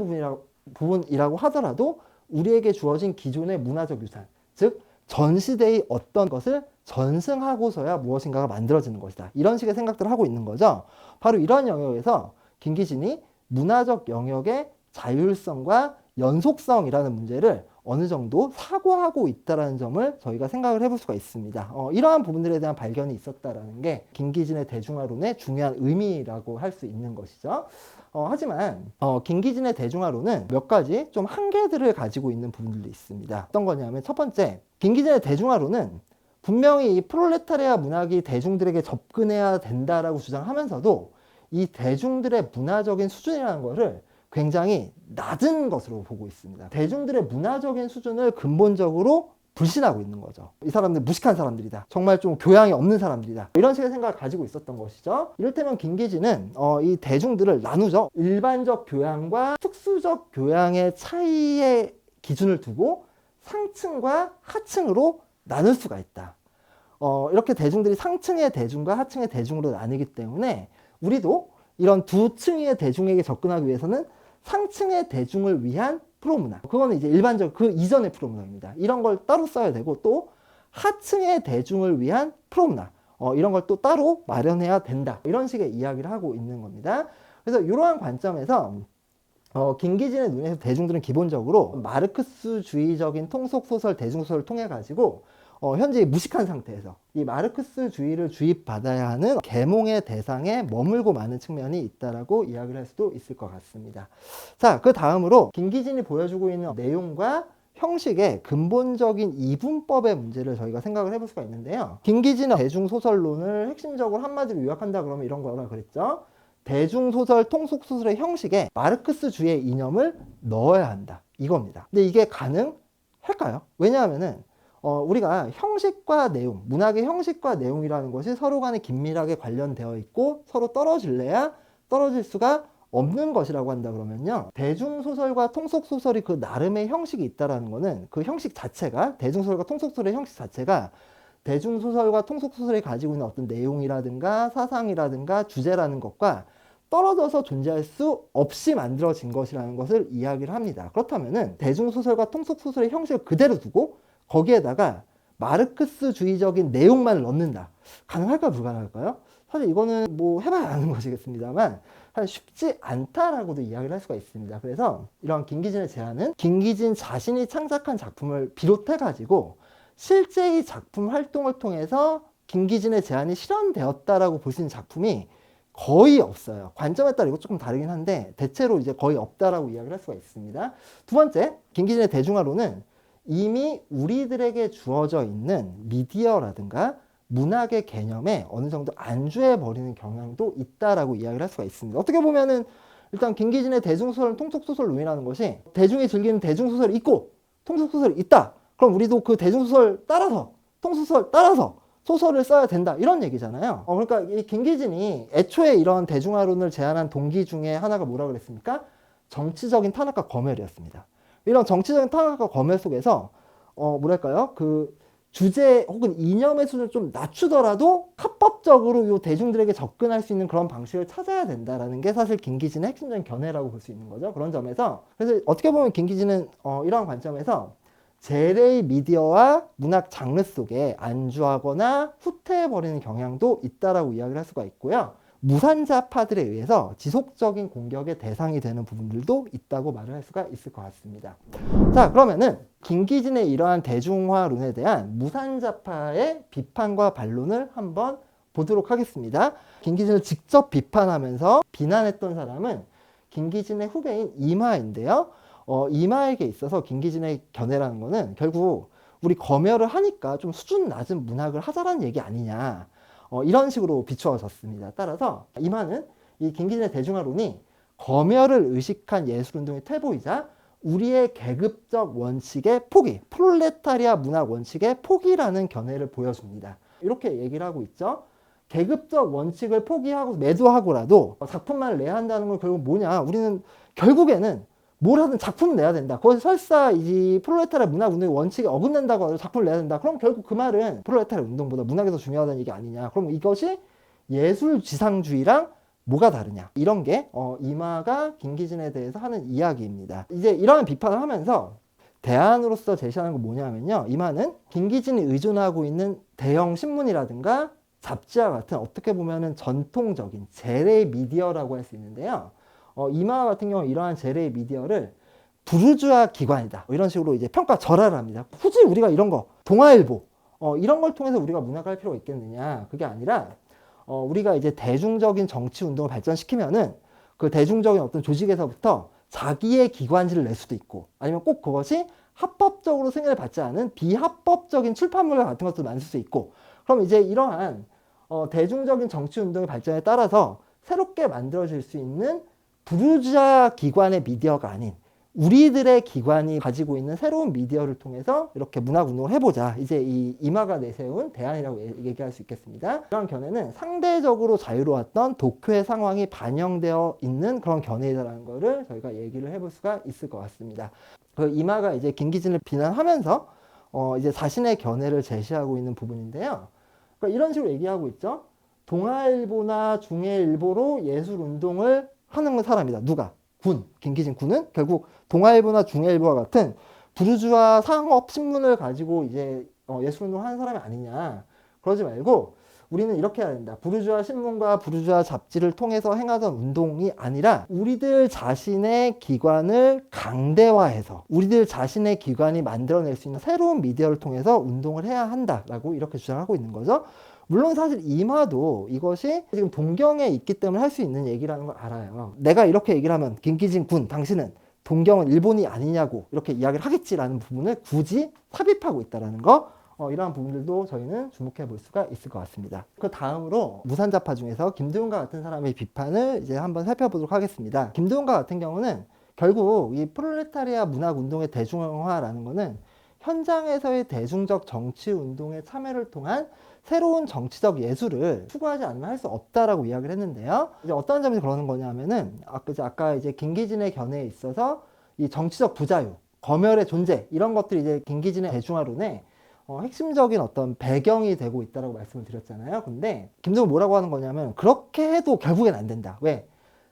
부분이라고 하더라도 우리에게 주어진 기존의 문화적 유산, 즉 전 시대의 어떤 것을 전승하고서야 무엇인가가 만들어지는 것이다. 이런 식의 생각들을 하고 있는 거죠. 바로 이런 영역에서 김기진이 문화적 영역의 자율성과 연속성이라는 문제를 어느 정도 사고하고 있다는 점을 저희가 생각을 해볼 수가 있습니다. 이러한 부분들에 대한 발견이 있었다는 게 김기진의 대중화론의 중요한 의미라고 할 수 있는 것이죠. 하지만 김기진의 대중화론은 몇 가지 좀 한계들을 가지고 있는 부분들도 있습니다. 어떤 거냐면 첫 번째, 김기진의 대중화론은 분명히 이 프롤레타리아 문학이 대중들에게 접근해야 된다라고 주장하면서도 이 대중들의 문화적인 수준이라는 것을 굉장히 낮은 것으로 보고 있습니다. 대중들의 문화적인 수준을 근본적으로 불신하고 있는 거죠. 이 사람들 무식한 사람들이다. 정말 좀 교양이 없는 사람들이다. 이런 식의 생각을 가지고 있었던 것이죠. 이를테면 김기진은 이 대중들을 나누죠. 일반적 교양과 특수적 교양의 차이의 기준을 두고 상층과 하층으로 나눌 수가 있다. 이렇게 대중들이 상층의 대중과 하층의 대중으로 나뉘기 때문에 우리도 이런 두 층의 대중에게 접근하기 위해서는 상층의 대중을 위한 프로문화, 그거는 이제 일반적 그 이전의 프로문화입니다. 이런 걸 따로 써야 되고, 또 하층의 대중을 위한 프로문화, 이런 걸 또 따로 마련해야 된다. 이런 식의 이야기를 하고 있는 겁니다. 그래서 이러한 관점에서 김기진의 눈에서 대중들은 기본적으로 마르크스주의적인 통속소설, 대중소설을 통해 가지고 현재 무식한 상태에서 이 마르크스주의를 주입받아야 하는 계몽의 대상에 머물고 마는 측면이 있다라고 이야기를 할 수도 있을 것 같습니다. 자, 그 다음으로 김기진이 보여주고 있는 내용과 형식의 근본적인 이분법의 문제를 저희가 생각을 해볼 수가 있는데요. 김기진의 대중소설론을 핵심적으로 한마디로 요약한다 그러면 이런 거라 그랬죠. 대중소설, 통속소설의 형식에 마르크스주의의 이념을 넣어야 한다. 이겁니다. 근데 이게 가능할까요? 왜냐하면은 우리가 형식과 내용, 문학의 형식과 내용이라는 것이 서로 간에 긴밀하게 관련되어 있고 서로 떨어질래야 떨어질 수가 없는 것이라고 한다 그러면요. 대중소설과 통속소설이 그 나름의 형식이 있다는 것은 그 형식 자체가, 대중소설과 통속소설의 형식 자체가 대중소설과 통속소설이 가지고 있는 어떤 내용이라든가 사상이라든가 주제라는 것과 떨어져서 존재할 수 없이 만들어진 것이라는 것을 이야기를 합니다. 그렇다면은 대중소설과 통속소설의 형식을 그대로 두고 거기에다가 마르크스주의적인 내용만을 넣는다. 가능할까요? 불가능할까요? 사실 이거는 뭐 해봐야 아는 것이겠습니다만 사실 쉽지 않다라고도 이야기를 할 수가 있습니다. 그래서 이런 김기진의 제안은 김기진 자신이 창작한 작품을 비롯해가지고 실제 이 작품 활동을 통해서 김기진의 제안이 실현되었다라고 볼 수 있는 작품이 거의 없어요. 관점에 따라 이거 조금 다르긴 한데 대체로 이제 거의 없다라고 이야기를 할 수가 있습니다. 두 번째, 김기진의 대중화론은 이미 우리들에게 주어져 있는 미디어라든가 문학의 개념에 어느 정도 안주해버리는 경향도 있다라고 이야기를 할 수가 있습니다. 어떻게 보면은 일단 김기진의 대중소설, 통속소설론이라는 것이 대중이 즐기는 대중소설이 있고 통속소설이 있다. 그럼 우리도 그 대중소설 따라서, 통속소설 따라서 소설을 써야 된다. 이런 얘기잖아요. 그러니까 이 김기진이 애초에 이런 대중화론을 제안한 동기 중에 하나가 뭐라고 그랬습니까? 정치적인 탄압과 검열이었습니다. 이런 정치적인 탄압과 검열 속에서 뭐랄까요? 그 주제 혹은 이념의 수준을 좀 낮추더라도 합법적으로 이 대중들에게 접근할 수 있는 그런 방식을 찾아야 된다라는 게 사실 김기진의 핵심적인 견해라고 볼 수 있는 거죠. 그런 점에서 그래서 어떻게 보면 김기진은 이러한 관점에서 재래의 미디어와 문학 장르 속에 안주하거나 후퇴해버리는 경향도 있다라고 이야기를 할 수가 있고요. 무산자파들에 의해서 지속적인 공격의 대상이 되는 부분들도 있다고 말을 할 수가 있을 것 같습니다. 자, 그러면은 김기진의 이러한 대중화론에 대한 무산자파의 비판과 반론을 한번 보도록 하겠습니다. 김기진을 직접 비판하면서 비난했던 사람은 김기진의 후배인 이마인데요. 이마에게 있어서 김기진의 견해라는 거는 결국 우리 검열을 하니까 좀 수준 낮은 문학을 하자라는 얘기 아니냐. 이런 식으로 비추어졌습니다. 따라서 이마는 이 김기진의 대중화론이 검열을 의식한 예술운동의 퇴보이자 우리의 계급적 원칙의 포기, 프롤레타리아 문학 원칙의 포기라는 견해를 보여줍니다. 이렇게 얘기를 하고 있죠. 계급적 원칙을 포기하고 매도하고라도 작품만을 내야 한다는 건 결국 뭐냐. 우리는 결국에는 뭘 하든 작품을 내야 된다. 거기서 설사 이 프롤레타리아 문학 운동의 원칙에 어긋난다고 하더라도 작품을 내야 된다. 그럼 결국 그 말은 프롤레타리아 운동보다 문학이 더 중요하다는 얘기 아니냐. 그럼 이것이 예술 지상주의랑 뭐가 다르냐. 이런 게 이마가 김기진에 대해서 하는 이야기입니다. 이제 이러한 비판을 하면서 대안으로서 제시하는 건 뭐냐면요. 이마는 김기진이 의존하고 있는 대형 신문이라든가 잡지와 같은 어떻게 보면은 전통적인 재래 미디어라고 할 수 있는데요. 이마 같은 경우 이러한 재래 미디어를 부르주아 기관이다. 이런 식으로 이제 평가절하를 합니다. 굳이 우리가 이런 거, 동아일보, 이런 걸 통해서 우리가 문학을 할 필요가 있겠느냐. 그게 아니라, 우리가 이제 대중적인 정치 운동을 발전시키면은 그 대중적인 어떤 조직에서부터 자기의 기관지를 낼 수도 있고, 아니면 꼭 그것이 합법적으로 승인을 받지 않은 비합법적인 출판물 같은 것도 만들 수 있고, 그럼 이제 이러한 대중적인 정치 운동의 발전에 따라서 새롭게 만들어질 수 있는 부르주아 기관의 미디어가 아닌 우리들의 기관이 가지고 있는 새로운 미디어를 통해서 이렇게 문학 운동을 해보자. 이제 이 이마가 내세운 대안이라고 얘기할 수 있겠습니다. 이런 견해는 상대적으로 자유로웠던 도쿄의 상황이 반영되어 있는 그런 견해라는 거를 저희가 얘기를 해볼 수가 있을 것 같습니다. 그 이마가 이제 김기진을 비난하면서 이제 자신의 견해를 제시하고 있는 부분인데요. 그러니까 이런 식으로 얘기하고 있죠. 동아일보나 중해일보로 예술운동을 하는 사람이다. 누가? 군. 김기진 군은 결국 동아일보나 중해일보와 같은 부르주아 상업 신문을 가지고 이제 예술운동을 하는 사람이 아니냐. 그러지 말고 우리는 이렇게 해야 된다. 부르주아 신문과 부르주아 잡지를 통해서 행하던 운동이 아니라 우리들 자신의 기관을 강대화해서 우리들 자신의 기관이 만들어낼 수 있는 새로운 미디어를 통해서 운동을 해야 한다라고 이렇게 주장하고 있는 거죠. 물론 사실 이마도 이것이 지금 동경에 있기 때문에 할 수 있는 얘기라는 걸 알아요. 내가 이렇게 얘기를 하면 김기진 군, 당신은 동경은 일본이 아니냐고 이렇게 이야기를 하겠지라는 부분을 굳이 삽입하고 있다는 거. 이러한 부분들도 저희는 주목해 볼 수가 있을 것 같습니다. 그 다음으로 무산자파 중에서 김두훈과 같은 사람의 비판을 이제 한번 살펴보도록 하겠습니다. 김두훈과 같은 경우는 결국 이 프롤레타리아 문학 운동의 대중화라는 것은 현장에서의 대중적 정치 운동에 참여를 통한 새로운 정치적 예술을 추구하지 않으면 할 수 없다라고 이야기를 했는데요. 이제 어떤 점에서 그러는 거냐면은 아까 이제 김기진의 견해에 있어서 이 정치적 부자유, 검열의 존재 이런 것들이 이제 김기진의 대중화론에 핵심적인 어떤 배경이 되고 있다라고 말씀을 드렸잖아요. 근데 김두훈은 뭐라고 하는 거냐면 그렇게 해도 결국엔 안 된다. 왜?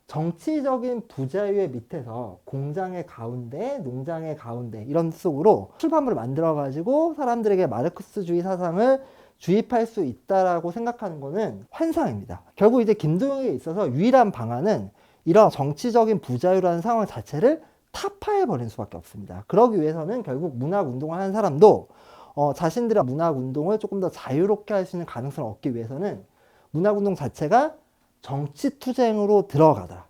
정치적인 부자유의 밑에서 공장의 가운데, 농장의 가운데 이런 속으로 출판물을 만들어 가지고 사람들에게 마르크스주의 사상을 주입할 수 있다라고 생각하는 거는 환상입니다. 결국 이제 김두훈에게 있어서 유일한 방안은 이런 정치적인 부자유라는 상황 자체를 타파해 버리는 수밖에 없습니다. 그러기 위해서는 결국 문학 운동을 하는 사람도 자신들의 문학 운동을 조금 더 자유롭게 할 수 있는 가능성을 얻기 위해서는 문학 운동 자체가 정치 투쟁으로 들어가다.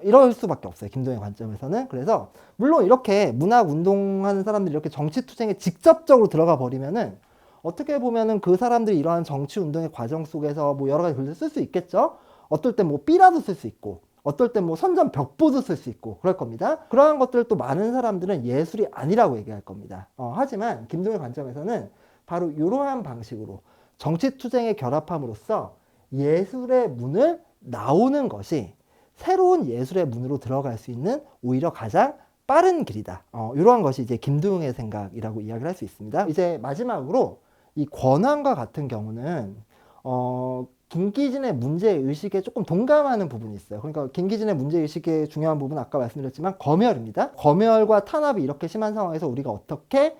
이럴 수밖에 없어요. 김동의 관점에서는. 그래서 물론 이렇게 문학 운동하는 사람들이 이렇게 정치 투쟁에 직접적으로 들어가 버리면은 어떻게 보면은 그 사람들이 이러한 정치 운동의 과정 속에서 뭐 여러 가지 글을 쓸 수 있겠죠. 어떨 땐 뭐 삐라도 쓸 수 있고, 어떨 땐 뭐 선전 벽보도 쓸 수 있고 그럴 겁니다. 그러한 것들을 또 많은 사람들은 예술이 아니라고 얘기할 겁니다. 하지만 김동의 관점에서는 바로 이러한 방식으로 정치 투쟁에 결합함으로써 예술의 문을 나오는 것이 새로운 예술의 문으로 들어갈 수 있는 오히려 가장 빠른 길이다. 이러한 것이 이제 김두흥의 생각이라고 이야기를 할 수 있습니다. 이제 마지막으로 이 권한과 같은 경우는 김기진의 문제의식에 조금 동감하는 부분이 있어요. 그러니까 김기진의 문제의식의 중요한 부분은 아까 말씀드렸지만 검열입니다. 검열과 탄압이 이렇게 심한 상황에서 우리가 어떻게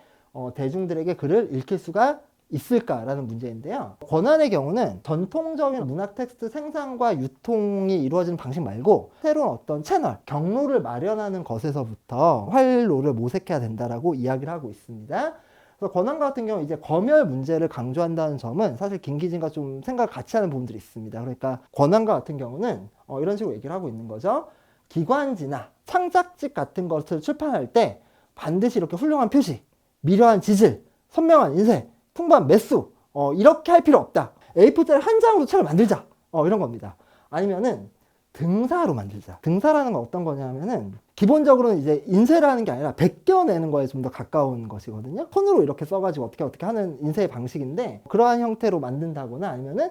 대중들에게 글을 읽힐 수가 있을까라는 문제인데요. 권한의 경우는 전통적인 문학 텍스트 생산과 유통이 이루어지는 방식 말고 새로운 어떤 채널, 경로를 마련하는 것에서부터 활로를 모색해야 된다라고 이야기를 하고 있습니다. 그래서 권한과 같은 경우 이제 검열 문제를 강조한다는 점은 사실 김기진과 좀 생각을 같이 하는 부분들이 있습니다. 그러니까 권한과 같은 경우는 이런 식으로 얘기를 하고 있는 거죠. 기관지나 창작집 같은 것을 출판할 때 반드시 이렇게 훌륭한 표시, 미려한 지질, 선명한 인쇄, 풍부한 매수 이렇게 할 필요 없다. A4짜리 한 장으로 책을 만들자. 이런 겁니다. 아니면은 등사로 만들자. 등사라는 건 어떤 거냐면은 기본적으로는 이제 인쇄라는 게 아니라 베껴내는 거에 좀 더 가까운 것이거든요. 손으로 이렇게 써가지고 어떻게 하는 인쇄 방식인데 그러한 형태로 만든다거나 아니면은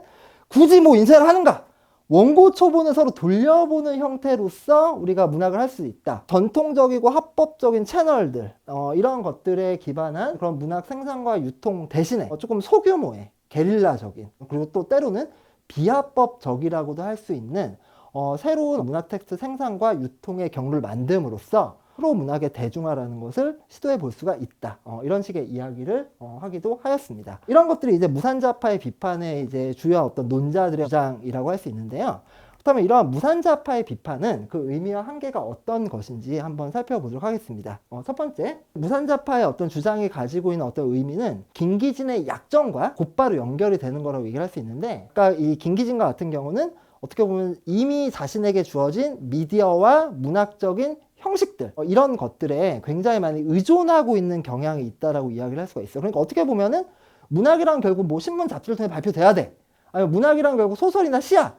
굳이 뭐 인쇄를 하는가? 원고 초본을 서로 돌려보는 형태로서 우리가 문학을 할 수 있다. 전통적이고 합법적인 채널들 이런 것들에 기반한 그런 문학 생산과 유통 대신에 조금 소규모의 게릴라적인 그리고 또 때로는 비합법적이라고도 할 수 있는 새로운 문학 텍스트 생산과 유통의 경로를 만듦으로써 프로 문학의 대중화라는 것을 시도해 볼 수가 있다. 이런 식의 이야기를 하기도 하였습니다. 이런 것들이 이제 무산자파의 비판의 이제 주요 어떤 논자들의 주장이라고 할 수 있는데요. 그렇다면 이러한 무산자파의 비판은 그 의미와 한계가 어떤 것인지 한번 살펴보도록 하겠습니다. 첫 번째, 무산자파의 어떤 주장이 가지고 있는 어떤 의미는 김기진의 약점과 곧바로 연결이 되는 거라고 얘기를 할 수 있는데, 그러니까 이 김기진과 같은 경우는 어떻게 보면 이미 자신에게 주어진 미디어와 문학적인 형식들 이런 것들에 굉장히 많이 의존하고 있는 경향이 있다라고 이야기를 할 수가 있어요. 그러니까 어떻게 보면은 문학이란 결국 뭐 신문 잡지를 통해 발표돼야 돼. 아니면 문학이란 결국 소설이나 시야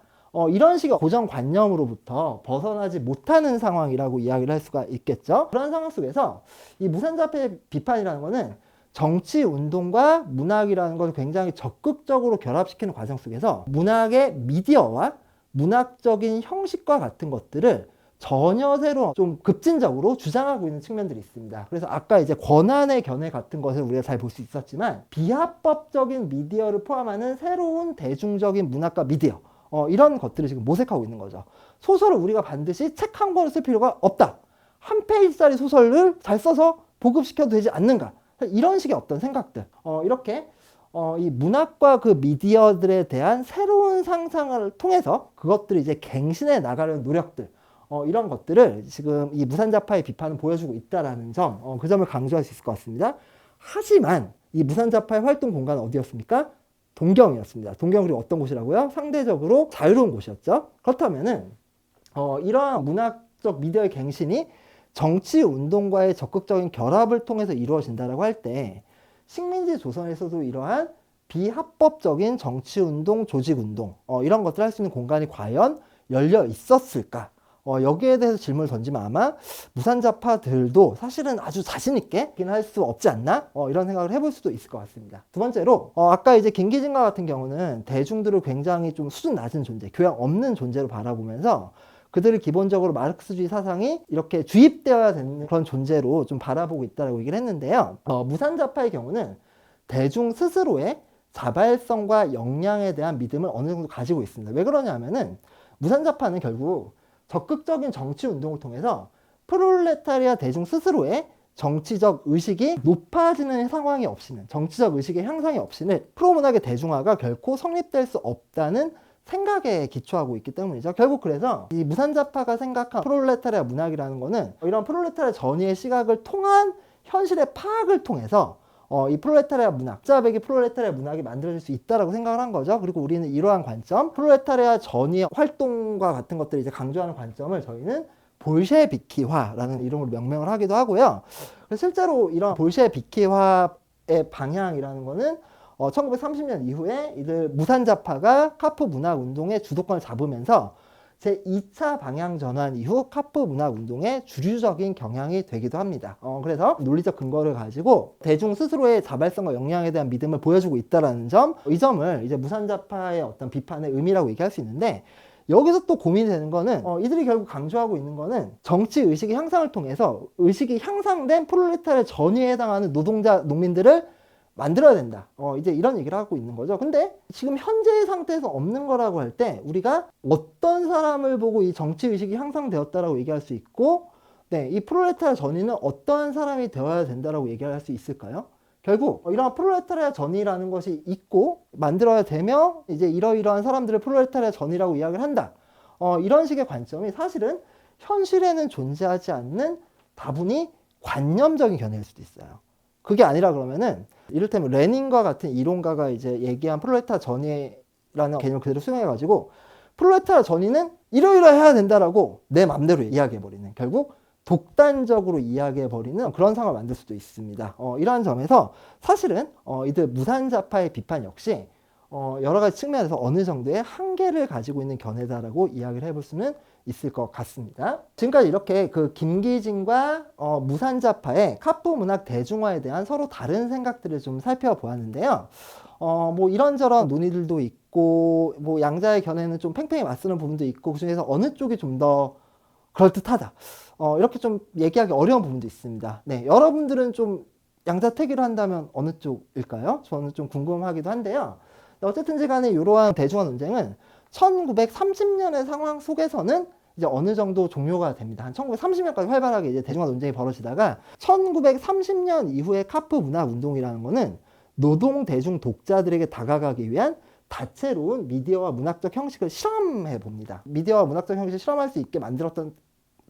이런 식의 고정관념으로부터 벗어나지 못하는 상황이라고 이야기를 할 수가 있겠죠. 그런 상황 속에서 이 무산자파의 비판이라는 거는 정치 운동과 문학이라는 것을 굉장히 적극적으로 결합시키는 과정 속에서 문학의 미디어와 문학적인 형식과 같은 것들을 전혀 새로 좀 급진적으로 주장하고 있는 측면들이 있습니다. 그래서 아까 이제 권한의 견해 같은 것을 우리가 잘 볼 수 있었지만 비합법적인 미디어를 포함하는 새로운 대중적인 문학과 미디어 이런 것들을 지금 모색하고 있는 거죠. 소설을 우리가 반드시 책 한 권을 쓸 필요가 없다. 한 페이지짜리 소설을 잘 써서 보급시켜도 되지 않는가. 이런 식의 어떤 생각들 이렇게 이 문학과 그 미디어들에 대한 새로운 상상을 통해서 그것들을 이제 갱신해 나가려는 노력들 이런 것들을 지금 이 무산자파의 비판은 보여주고 있다라는 점, 그 점을 강조할 수 있을 것 같습니다. 하지만 이 무산자파의 활동 공간은 어디였습니까? 동경이었습니다. 동경이 어떤 곳이라고요? 상대적으로 자유로운 곳이었죠. 그렇다면은 이러한 문학적 미디어의 갱신이 정치 운동과의 적극적인 결합을 통해서 이루어진다라고 할 때 식민지 조선에서도 이러한 비합법적인 정치 운동, 조직 운동 이런 것들을 할 수 있는 공간이 과연 열려 있었을까? 여기에 대해서 질문을 던지면 아마 무산자파들도 사실은 아주 자신있게 할 수 없지 않나? 이런 생각을 해볼 수도 있을 것 같습니다. 두 번째로, 아까 이제 김기진과 같은 경우는 대중들을 굉장히 좀 수준 낮은 존재, 교양 없는 존재로 바라보면서 그들을 기본적으로 마르크스주의 사상이 이렇게 주입되어야 되는 그런 존재로 좀 바라보고 있다고 얘기를 했는데요. 무산자파의 경우는 대중 스스로의 자발성과 역량에 대한 믿음을 어느 정도 가지고 있습니다. 왜 그러냐면은 무산자파는 결국 적극적인 정치 운동을 통해서 프롤레타리아 대중 스스로의 정치적 의식이 높아지는 상황이 없이는 정치적 의식의 향상이 없이는 프로문학의 대중화가 결코 성립될 수 없다는 생각에 기초하고 있기 때문이죠. 결국 그래서 이 무산자파가 생각한 프롤레타리아 문학이라는 거는 이런 프롤레타리아 전위의 시각을 통한 현실의 파악을 통해서 이 프롤레타리아 문학, 자백이 프롤레타리아 문학이 만들어질 수 있다라고 생각을 한 거죠. 그리고 우리는 이러한 관점, 프롤레타리아 전위의 활동과 같은 것들을 이제 강조하는 관점을 저희는 볼셰비키화라는 이름으로 명명을 하기도 하고요. 그래서 실제로 이런 볼셰비키화의 방향이라는 거는 1930년 이후에 이들 무산자파가 카프 문학 운동의 주도권을 잡으면서 제2차 방향 전환 이후 카프 문학 운동의 주류적인 경향이 되기도 합니다. 그래서 논리적 근거를 가지고 대중 스스로의 자발성과 역량에 대한 믿음을 보여주고 있다는 점, 이 점을 이제 무산자파의 어떤 비판의 의미라고 얘기할 수 있는데, 여기서 또 고민이 되는 거는 이들이 결국 강조하고 있는 거는 정치 의식의 향상을 통해서 의식이 향상된 프롤레타리아 전위에 해당하는 노동자, 농민들을 만들어야 된다. 이제 이런 얘기를 하고 있는 거죠. 근데 지금 현재의 상태에서 없는 거라고 할 때 우리가 어떤 사람을 보고 이 정치의식이 향상되었다라고 얘기할 수 있고, 네, 이 프롤레타리아 전위는 어떠한 사람이 되어야 된다라고 얘기할 수 있을까요? 결국 이러한 프롤레타리아 전이라는 것이 있고 만들어야 되며 이제 이러이러한 사람들을 프롤레타리아 전이라고 이야기를 한다. 이런 식의 관점이 사실은 현실에는 존재하지 않는 다분히 관념적인 견해일 수도 있어요. 그게 아니라 그러면은 이를테면 레닌과 같은 이론가가 이제 얘기한 프롤레타리아 전이라는 개념을 그대로 수용해가지고 프롤레타리아 전이는 이러이러해야 된다라고 내 맘대로 이야기해버리는, 결국 독단적으로 이야기해버리는 그런 상황을 만들 수도 있습니다. 이러한 점에서 사실은 이들 무산자파의 비판 역시 여러 가지 측면에서 어느 정도의 한계를 가지고 있는 견해다라고 이야기를 해볼 수는 있을 것 같습니다. 지금까지 이렇게 그 김기진과 무산자파의 카프 문학 대중화에 대한 서로 다른 생각들을 좀 살펴보았는데요. 뭐 이런저런 논의들도 있고, 뭐 양자의 견해는 좀 팽팽히 맞서는 부분도 있고, 그 중에서 어느 쪽이 좀 더 그럴듯하다, 이렇게 좀 얘기하기 어려운 부분도 있습니다. 네, 여러분들은 좀 양자택일을 한다면 어느 쪽일까요? 저는 좀 궁금하기도 한데요. 어쨌든지 간에 이러한 대중화 논쟁은 1930년의 상황 속에서는 이제 어느 정도 종료가 됩니다. 한 1930년까지 활발하게 이제 대중화 논쟁이 벌어지다가 1930년 이후의 카프 문학 운동이라는 거는 노동 대중 독자들에게 다가가기 위한 다채로운 미디어와 문학적 형식을 실험해 봅니다. 미디어와 문학적 형식을 실험할 수 있게 만들었던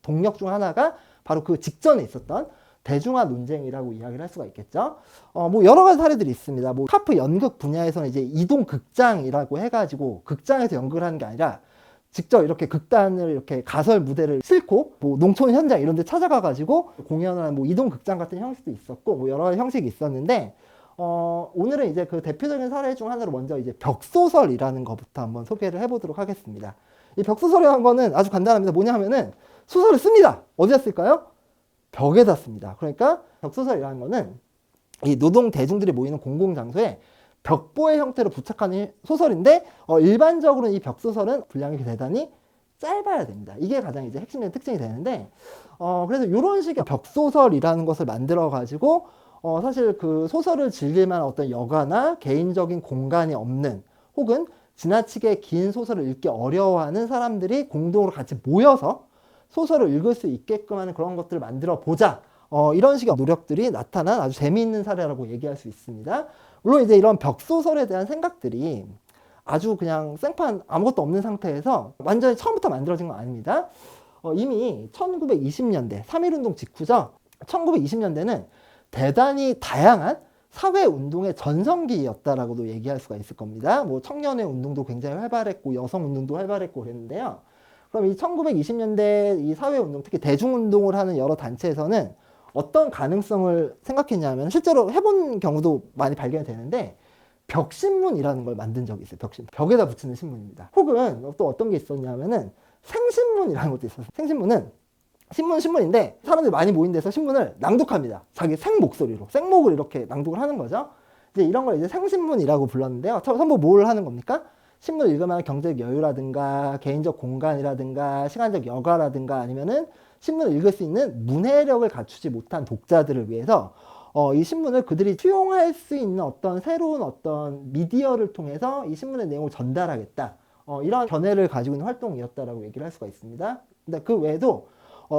동력 중 하나가 바로 그 직전에 있었던 대중화 논쟁이라고 이야기를 할 수가 있겠죠. 뭐 여러 가지 사례들이 있습니다. 뭐 카프 연극 분야에서는 이제 이동 극장이라고 해가지고 극장에서 연극을 하는 게 아니라 직접 이렇게 극단을 이렇게 가설 무대를 싣고 뭐 농촌 현장 이런 데 찾아가가지고 공연을 하는 뭐 이동 극장 같은 형식도 있었고, 뭐 여러 가지 형식이 있었는데, 오늘은 이제 그 대표적인 사례 중 하나로 먼저 이제 벽소설이라는 것부터 한번 소개를 해보도록 하겠습니다. 이 벽소설이라는 거는 아주 간단합니다. 뭐냐 하면은 소설을 씁니다. 어디다 쓸까요? 벽에다 씁니다. 그러니까 벽소설이라는 거는 이 노동 대중들이 모이는 공공장소에 벽보의 형태로 부착하는 소설인데, 일반적으로는 이 벽소설은 분량이 대단히 짧아야 됩니다. 이게 가장 이제 핵심적인 특징이 되는데, 그래서 이런 식의 벽소설이라는 것을 만들어 가지고 사실 그 소설을 즐길 만한 어떤 여가나 개인적인 공간이 없는, 혹은 지나치게 긴 소설을 읽기 어려워하는 사람들이 공동으로 같이 모여서 소설을 읽을 수 있게끔 하는 그런 것들을 만들어 보자, 이런 식의 노력들이 나타난 아주 재미있는 사례라고 얘기할 수 있습니다. 물론 이제 이런 벽소설에 대한 생각들이 아주 그냥 생판 아무것도 없는 상태에서 완전히 처음부터 만들어진 건 아닙니다. 이미 1920년대 3.1운동 직후죠. 1920년대는 대단히 다양한 사회운동의 전성기였다라고도 얘기할 수가 있을 겁니다. 뭐 청년의 운동도 굉장히 활발했고 여성운동도 활발했고 그랬는데요. 그럼 이 1920년대 이 사회운동, 특히 대중운동을 하는 여러 단체에서는 어떤 가능성을 생각했냐면, 실제로 해본 경우도 많이 발견이 되는데, 벽신문이라는 걸 만든 적이 있어요. 벽신문. 벽에다 붙이는 신문입니다. 혹은 또 어떤 게 있었냐면은 생신문이라는 것도 있었어요. 생신문은 신문인데 사람들이 많이 모인 데서 신문을 낭독합니다. 자기 생목소리로. 생목을 이렇게 낭독을 하는 거죠. 이제 이런 걸 이제 생신문이라고 불렀는데요. 전부 뭘 하는 겁니까? 신문을 읽으면 경제적 여유라든가 개인적 공간이라든가 시간적 여가라든가 아니면은 신문을 읽을 수 있는 문해력을 갖추지 못한 독자들을 위해서 이 신문을 그들이 수용할 수 있는 어떤 새로운 어떤 미디어를 통해서 이 신문의 내용을 전달하겠다, 이런 견해를 가지고 있는 활동이었다라고 얘기를 할 수가 있습니다. 근데 그 외에도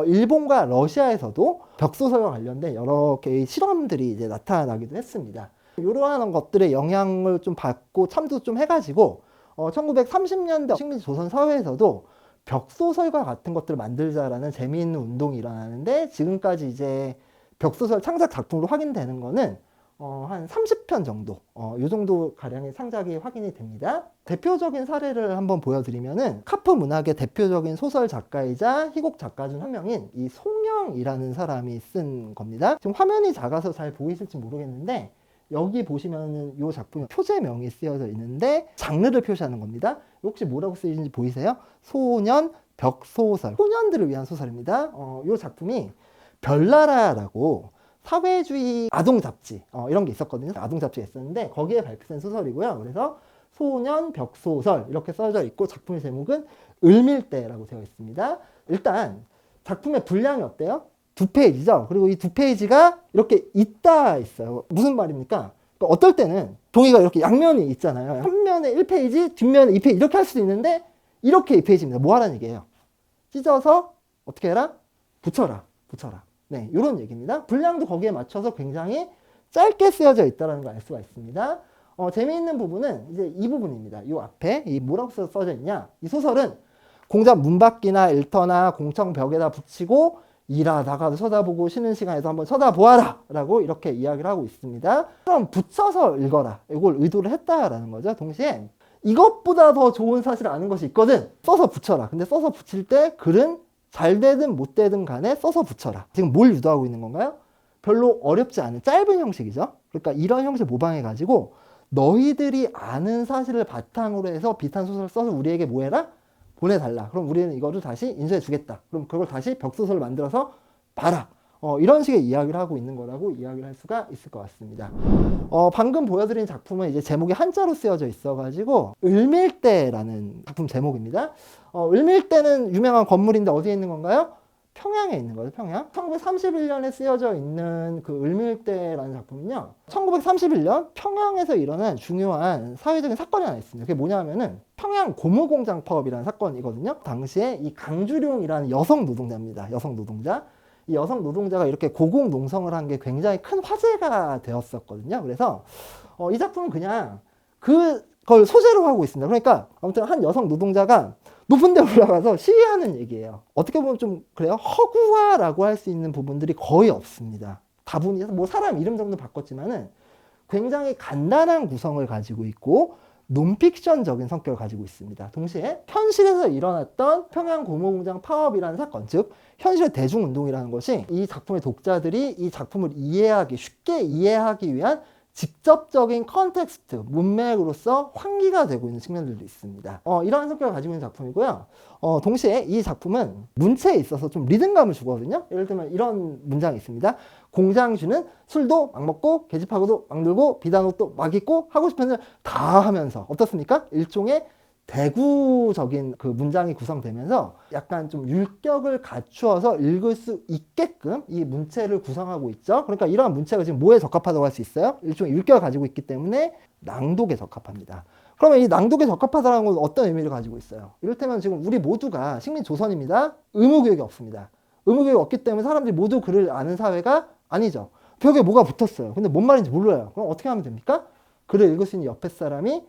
일본과 러시아에서도 벽소설과 관련된 여러 개의 실험들이 이제 나타나기도 했습니다. 이러한 것들의 영향을 좀 받고 참도 좀 해가지고 1930년대 식민지 조선 사회에서도 벽소설과 같은 것들을 만들자라는 재미있는 운동이 일어나는데, 지금까지 이제 벽소설 창작 작품으로 확인되는 거는 한 30편 정도, 요 정도 가량의 창작이 확인이 됩니다. 대표적인 사례를 한번 보여드리면은 카프 문학의 대표적인 소설 작가이자 희곡 작가 중 한 명인 이 송영이라는 사람이 쓴 겁니다. 지금 화면이 작아서 잘 보이실지 모르겠는데, 여기 보시면은 이 작품에 표제명이 쓰여져 있는데 장르를 표시하는 겁니다. 혹시 뭐라고 쓰이는지 보이세요? 소년 벽소설, 소년들을 위한 소설입니다. 이 작품이 별나라라고 사회주의 아동 잡지 이런 게 있었거든요. 아동 잡지가 있었는데 거기에 발표된 소설이고요. 그래서 소년 벽소설 이렇게 써져 있고, 작품의 제목은 을밀대라고 되어 있습니다. 일단 작품의 분량이 어때요? 2페이지죠. 그리고 이 2페이지가 이렇게 있다 있어요. 무슨 말입니까? 그러니까 어떨 때는 종이가 이렇게 양면이 있잖아요. 한 면에 1페이지, 뒷면에 2페이지 이렇게 할 수도 있는데, 이렇게 2페이지입니다. 뭐 하라는 얘기예요? 찢어서 어떻게 해라? 붙여라. 네, 이런 얘기입니다. 분량도 거기에 맞춰서 굉장히 짧게 쓰여져 있다는 걸 알 수가 있습니다. 재미있는 부분은 이제 이 부분입니다. 이 앞에 이 뭐라고 써져 있냐? 이 소설은 공장 문밖이나 일터나 공청 벽에다 붙이고 일하다가도 쳐다보고 쉬는 시간에도 한번 쳐다보아라 라고 이렇게 이야기를 하고 있습니다. 그럼 붙여서 읽어라. 이걸 의도를 했다라는 거죠. 동시에 이것보다 더 좋은 사실을 아는 것이 있거든. 써서 붙여라. 근데 써서 붙일 때 글은 잘 되든 못 되든 간에 써서 붙여라. 지금 뭘 유도하고 있는 건가요? 별로 어렵지 않은 짧은 형식이죠. 그러니까 이런 형식 모방해가지고 너희들이 아는 사실을 바탕으로 해서 비슷한 소설을 써서 우리에게 뭐 해라? 보내달라. 그럼 우리는 이거를 다시 인쇄해 주겠다. 그럼 그걸 다시 벽소설을 만들어서 봐라. 이런 식의 이야기를 하고 있는 거라고 이야기를 할 수가 있을 것 같습니다. 방금 보여드린 작품은 이제 제목이 한자로 쓰여져 있어가지고 을밀대라는 작품 제목입니다. 을밀대는 유명한 건물인데 어디에 있는 건가요? 평양에 있는 거죠. 평양. 1931년에 쓰여져 있는 그 을밀대라는 작품은요. 1931년 평양에서 일어난 중요한 사회적인 사건이 하나 있습니다. 그게 뭐냐면은 평양 고무공장 파업이라는 사건이거든요. 당시에 이 강주룡이라는 여성 노동자입니다. 여성 노동자. 이 여성 노동자가 이렇게 고공농성을 한 게 굉장히 큰 화제가 되었었거든요. 그래서 이 작품은 그냥 그걸 소재로 하고 있습니다. 그러니까 아무튼 한 여성 노동자가 높은 데 올라가서 시위하는 얘기예요. 어떻게 보면 좀 그래요. 허구화라고 할 수 있는 부분들이 거의 없습니다. 다분히 뭐 사람 이름 정도 바꿨지만은 굉장히 간단한 구성을 가지고 있고 논픽션적인 성격을 가지고 있습니다. 동시에 현실에서 일어났던 평양 고무공장 파업이라는 사건, 즉 현실의 대중운동이라는 것이 이 작품의 독자들이 이 작품을 쉽게 이해하기 위한 직접적인 컨텍스트, 문맥으로서 환기가 되고 있는 측면들도 있습니다. 이러한 성격을 가지고 있는 작품이고요. 동시에 이 작품은 문체에 있어서 좀 리듬감을 주거든요. 예를 들면 이런 문장이 있습니다. 공장주는 술도 막 먹고 계집하고도 막 놀고 비단 옷도 막 입고 하고 싶은 일 다 하면서 어떻습니까? 일종의 대구적인 그 문장이 구성되면서 약간 좀 율격을 갖추어서 읽을 수 있게끔 이 문체를 구성하고 있죠. 그러니까 이러한 문체가 지금 뭐에 적합하다고 할 수 있어요? 일종의 율격을 가지고 있기 때문에 낭독에 적합합니다. 그러면 이 낭독에 적합하다는 건 어떤 의미를 가지고 있어요? 이를테면 지금 우리 모두가 식민 조선입니다. 의무교육이 없습니다. 의무교육이 없기 때문에 사람들이 모두 글을 아는 사회가 아니죠. 벽에 뭐가 붙었어요. 근데 뭔 말인지 몰라요. 그럼 어떻게 하면 됩니까? 글을 읽을 수 있는 옆에 사람이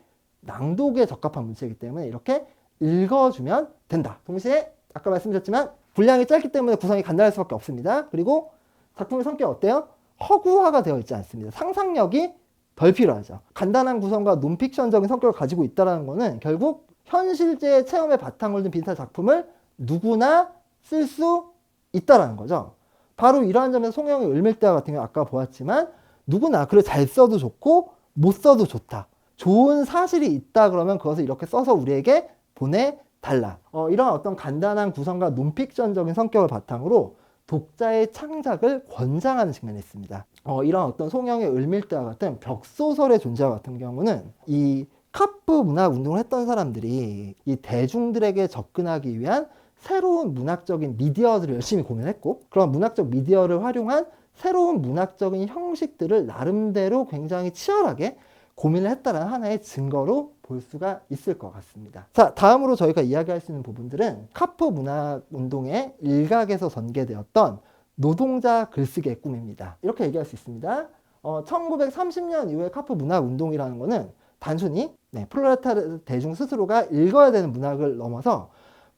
낭독에 적합한 문체이기 때문에 이렇게 읽어주면 된다. 동시에 아까 말씀드렸지만 분량이 짧기 때문에 구성이 간단할 수밖에 없습니다. 그리고 작품의 성격이 어때요? 허구화가 되어 있지 않습니다. 상상력이 덜 필요하죠. 간단한 구성과 논픽션적인 성격을 가지고 있다는 것은 결국 현실제 체험의 바탕을 둔 비슷한 작품을 누구나 쓸 수 있다는 거죠. 바로 이러한 점에서 송영의 을밀대와 같은 경우 아까 보았지만 누구나 글을 잘 써도 좋고 못 써도 좋다. 좋은 사실이 있다 그러면 그것을 이렇게 써서 우리에게 보내달라. 이런 어떤 간단한 구성과 논픽션적인 성격을 바탕으로 독자의 창작을 권장하는 측면이 있습니다. 이런 어떤 송영의 을밀대와 같은 벽소설의 존재와 같은 경우는 이 카프 문학 운동을 했던 사람들이 이 대중들에게 접근하기 위한 새로운 문학적인 미디어들을 열심히 고민했고 그런 문학적 미디어를 활용한 새로운 문학적인 형식들을 나름대로 굉장히 치열하게 고민을 했다는 하나의 증거로 볼 수가 있을 것 같습니다. 자, 다음으로 저희가 이야기할 수 있는 부분들은 카프 문학 운동의 일각에서 전개되었던 노동자 글쓰기의 꿈입니다. 이렇게 얘기할 수 있습니다. 1930년 이후에 카프 문학 운동이라는 것은 단순히 프롤레타리아 대중 스스로가 읽어야 되는 문학을 넘어서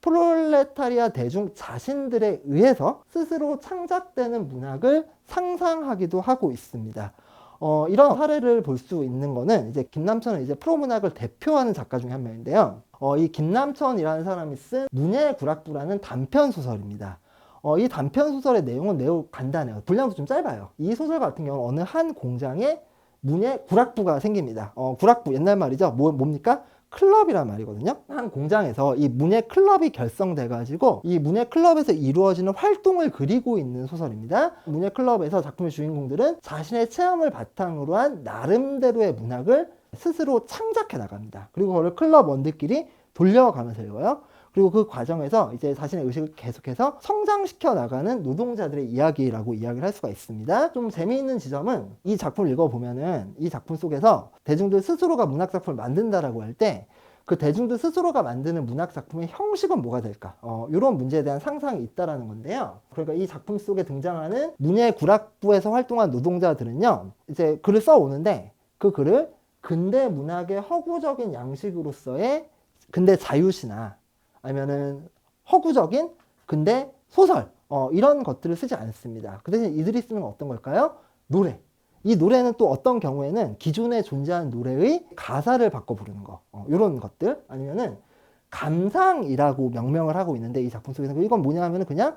프롤레타리아 대중 자신들에 의해서 스스로 창작되는 문학을 상상하기도 하고 있습니다. 이런 사례를 볼 수 있는 거는 이제 김남천은 이제 프로문학을 대표하는 작가 중에 한 명인데요. 이 김남천이라는 사람이 쓴 문예 구락부라는 단편 소설입니다. 이 단편 소설의 내용은 매우 간단해요. 분량도 좀 짧아요. 이 소설 같은 경우는 어느 한 공장에 문예 구락부가 생깁니다. 구락부 옛날 말이죠. 뭡니까? 클럽이란 말이거든요. 한 공장에서 이 문예 클럽이 결성돼 가지고 이 문예 클럽에서 이루어지는 활동을 그리고 있는 소설입니다. 문예 클럽에서 작품의 주인공들은 자신의 체험을 바탕으로 한 나름대로의 문학을 스스로 창작해 나갑니다. 그리고 그걸 클럽원들끼리 돌려가면서 읽어요. 그리고 그 과정에서 이제 자신의 의식을 계속해서 성장시켜 나가는 노동자들의 이야기라고 이야기를 할 수가 있습니다. 좀 재미있는 지점은 이 작품을 읽어보면은 이 작품 속에서 대중들 스스로가 문학작품을 만든다라고 할 때 그 대중들 스스로가 만드는 문학 작품의 형식은 뭐가 될까? 이런 문제에 대한 상상이 있다라는 건데요. 그러니까 이 작품 속에 등장하는 문예구락부에서 활동한 노동자들은요, 이제 글을 써오는데 그 글을 근대 문학의 허구적인 양식으로서의 근대 자유시나 아니면은 허구적인 근대 소설 이런 것들을 쓰지 않습니다. 그 대신 이들이 쓰는 건 어떤 걸까요? 노래. 이 노래는 또 어떤 경우에는 기존에 존재하는 노래의 가사를 바꿔 부르는 거, 이런 것들, 아니면은 감상이라고 명명을 하고 있는데 이 작품 속에서 이건 뭐냐 하면은 그냥